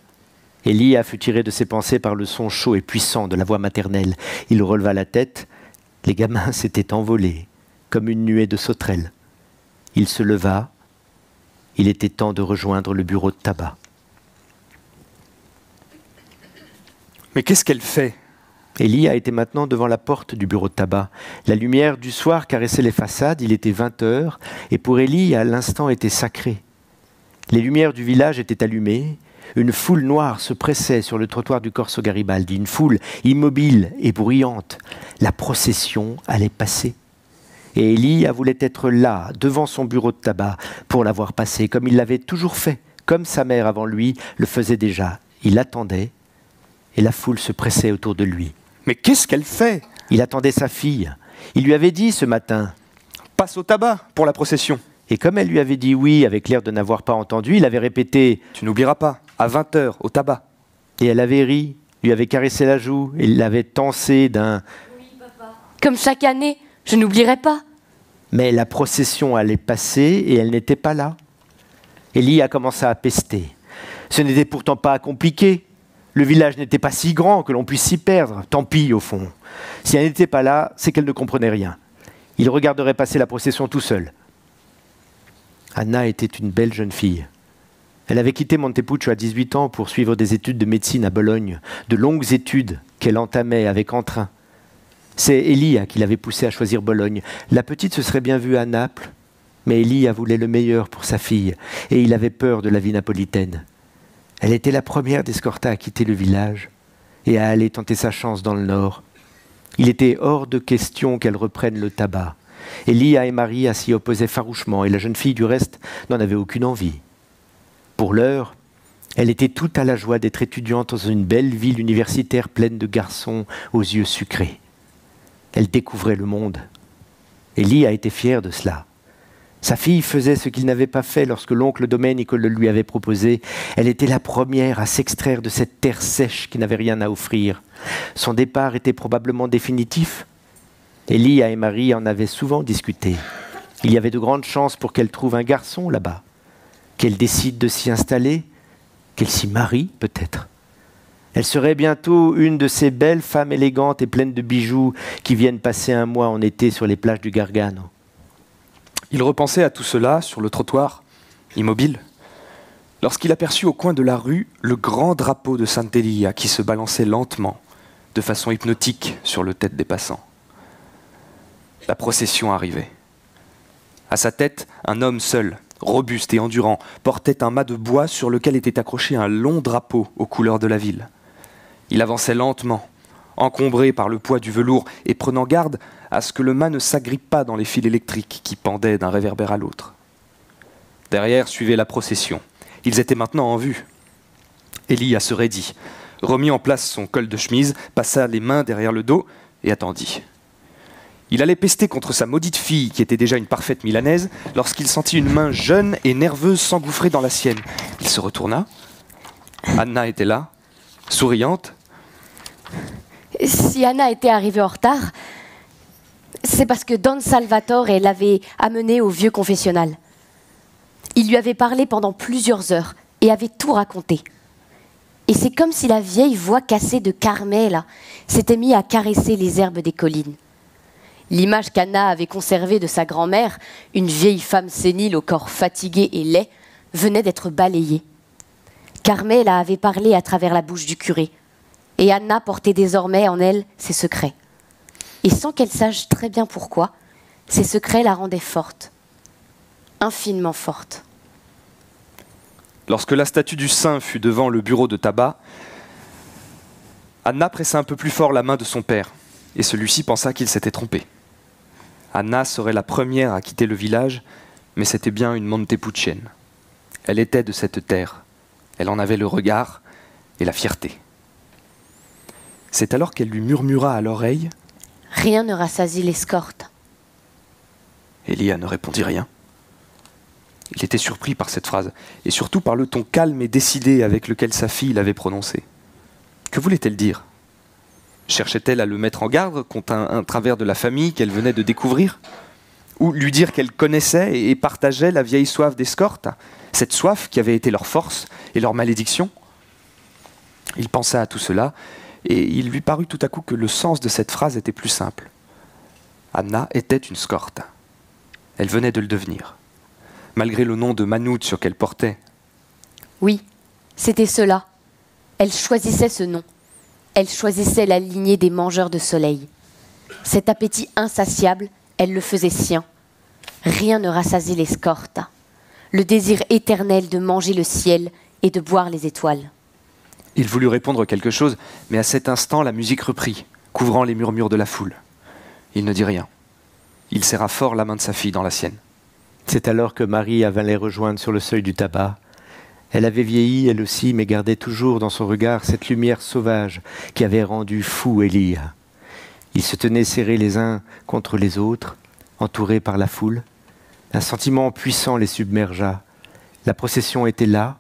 Elia fut tiré de ses pensées par le son chaud et puissant de la voix maternelle. Il releva la tête. Les gamins s'étaient envolés, comme une nuée de sauterelles. Il se leva. Il était temps de rejoindre le bureau de tabac. Mais qu'est-ce qu'elle fait ? Elia était maintenant devant la porte du bureau de tabac. La lumière du soir caressait les façades, il était 20 heures, et pour Elia, l'instant était sacré. Les lumières du village étaient allumées, une foule noire se pressait sur le trottoir du Corso Garibaldi, une foule immobile et bruyante. La procession allait passer. Et Elia voulait être là, devant son bureau de tabac, pour la voir passer, comme il l'avait toujours fait, comme sa mère avant lui le faisait déjà. Il attendait, et la foule se pressait autour de lui. Mais qu'est-ce qu'elle fait ? Il attendait sa fille. Il lui avait dit ce matin « Passe au tabac pour la procession ». Et comme elle lui avait dit oui, avec l'air de n'avoir pas entendu, il avait répété « Tu n'oublieras pas, à 20h, au tabac ». Et elle avait ri, lui avait caressé la joue, et l'avait tancé d'un « Oui, papa. Comme chaque année, je n'oublierai pas. » Mais la procession allait passer et elle n'était pas là. Elia a commencé à pester. Ce n'était pourtant pas compliqué. Le village n'était pas si grand que l'on puisse s'y perdre. Tant pis, au fond. Si elle n'était pas là, c'est qu'elle ne comprenait rien. Il regarderait passer la procession tout seul. Anna était une belle jeune fille. Elle avait quitté Montepulciano à 18 ans pour suivre des études de médecine à Bologne, de longues études qu'elle entamait avec entrain. C'est Elia qui l'avait poussée à choisir Bologne. La petite se serait bien vue à Naples, mais Elia voulait le meilleur pour sa fille, et il avait peur de la vie napolitaine. Elle était la première d'Escorta à quitter le village et à aller tenter sa chance dans le nord. Il était hors de question qu'elle reprenne le tabac. Elia et Maria s'y opposaient farouchement, et la jeune fille, du reste, n'en avait aucune envie. Pour l'heure, elle était toute à la joie d'être étudiante dans une belle ville universitaire pleine de garçons aux yeux sucrés. Elle découvrait le monde. Elia était fière de cela. Sa fille faisait ce qu'il n'avait pas fait lorsque l'oncle Domenico le lui avait proposé. Elle était la première à s'extraire de cette terre sèche qui n'avait rien à offrir. Son départ était probablement définitif. Elia et Marie en avaient souvent discuté. Il y avait de grandes chances pour qu'elle trouve un garçon là-bas, qu'elle décide de s'y installer, qu'elle s'y marie peut-être. Elle serait bientôt une de ces belles femmes élégantes et pleines de bijoux qui viennent passer un mois en été sur les plages du Gargano. Il repensait à tout cela sur le trottoir, immobile, lorsqu'il aperçut au coin de la rue le grand drapeau de Sant'Elia qui se balançait lentement, de façon hypnotique, sur le tête des passants. La procession arrivait. À sa tête, un homme seul, robuste et endurant, portait un mât de bois sur lequel était accroché un long drapeau aux couleurs de la ville. Il avançait lentement, encombré par le poids du velours et prenant garde à ce que le mât ne s'agrippe pas dans les fils électriques qui pendaient d'un réverbère à l'autre. Derrière suivait la procession. Ils étaient maintenant en vue. Elia se raidit, remit en place son col de chemise, passa les mains derrière le dos et attendit. Il allait pester contre sa maudite fille, qui était déjà une parfaite milanaise, lorsqu'il sentit une main jeune et nerveuse s'engouffrer dans la sienne. Il se retourna. Anna était là, souriante. Si Anna était arrivée en retard, c'est parce que Don Salvatore l'avait amenée au vieux confessionnal. Il lui avait parlé pendant plusieurs heures et avait tout raconté. Et c'est comme si la vieille voix cassée de Carmela s'était mise à caresser les herbes des collines. L'image qu'Anna avait conservée de sa grand-mère, une vieille femme sénile au corps fatigué et laid, venait d'être balayée. Carmela avait parlé à travers la bouche du curé, et Anna portait désormais en elle ses secrets. Et sans qu'elle sache très bien pourquoi, ces secrets la rendaient forte, infiniment forte. Lorsque la statue du saint fut devant le bureau de tabac, Anna pressa un peu plus fort la main de son père, et celui-ci pensa qu'il s'était trompé. Anna serait la première à quitter le village, mais c'était bien une Montepulcienne. Elle était de cette terre. Elle en avait le regard et la fierté. C'est alors qu'elle lui murmura à l'oreille « Rien ne rassasie l'escorte. » Elia ne répondit rien. Il était surpris par cette phrase, et surtout par le ton calme et décidé avec lequel sa fille l'avait prononcée. Que voulait-elle dire ? Cherchait-elle à le mettre en garde contre un travers de la famille qu'elle venait de découvrir ? Ou lui dire qu'elle connaissait et partageait la vieille soif d'escorte, cette soif qui avait été leur force et leur malédiction ? Il pensa à tout cela, et il lui parut tout à coup que le sens de cette phrase était plus simple. Anna était une scorta. Elle venait de le devenir, malgré le nom de Manuccio qu'elle portait. Oui, c'était cela. Elle choisissait ce nom. Elle choisissait la lignée des mangeurs de soleil. Cet appétit insatiable, elle le faisait sien. Rien ne rassasie l'escorte. Le désir éternel de manger le ciel et de boire les étoiles. Il voulut répondre quelque chose, mais à cet instant, la musique reprit, couvrant les murmures de la foule. Il ne dit rien. Il serra fort la main de sa fille dans la sienne. C'est alors que Marie vint les rejoindre sur le seuil du tabac. Elle avait vieilli, elle aussi, mais gardait toujours dans son regard cette lumière sauvage qui avait rendu fou Elia. Ils se tenaient serrés les uns contre les autres, entourés par la foule. Un sentiment puissant les submergea. La procession était là,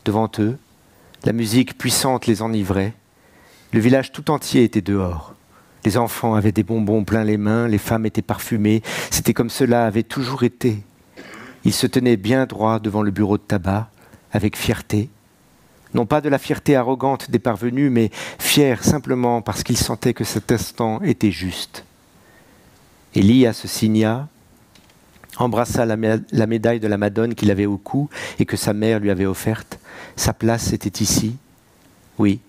devant eux. La musique puissante les enivrait. Le village tout entier était dehors. Les enfants avaient des bonbons plein les mains, les femmes étaient parfumées. C'était comme cela avait toujours été. Ils se tenaient bien droit devant le bureau de tabac, avec fierté. Non pas de la fierté arrogante des parvenus, mais fiers simplement parce qu'ils sentaient que cet instant était juste. Elia se signa, embrassa la médaille de la Madone qu'il avait au cou et que sa mère lui avait offerte. Sa place était ici. Oui,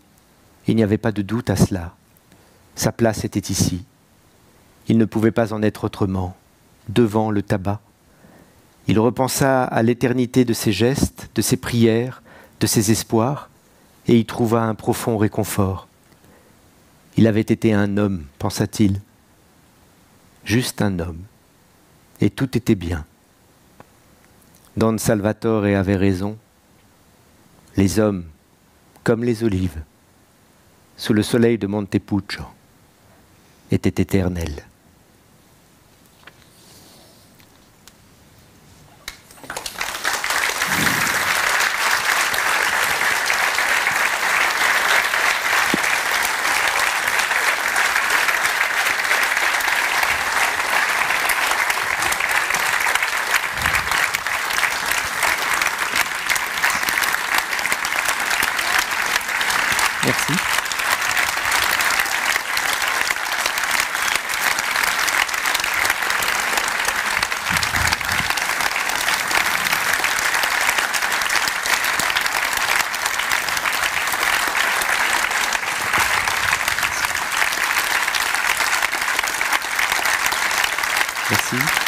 il n'y avait pas de doute à cela. Sa place était ici. Il ne pouvait pas en être autrement, devant le tabac. Il repensa à l'éternité de ses gestes, de ses prières, de ses espoirs, et y trouva un profond réconfort. Il avait été un homme, pensa-t-il. Juste un homme. Et tout était bien. Don Salvatore avait raison. Les hommes, comme les olives, sous le soleil de Montepulciano, étaient éternels. Merci. Merci.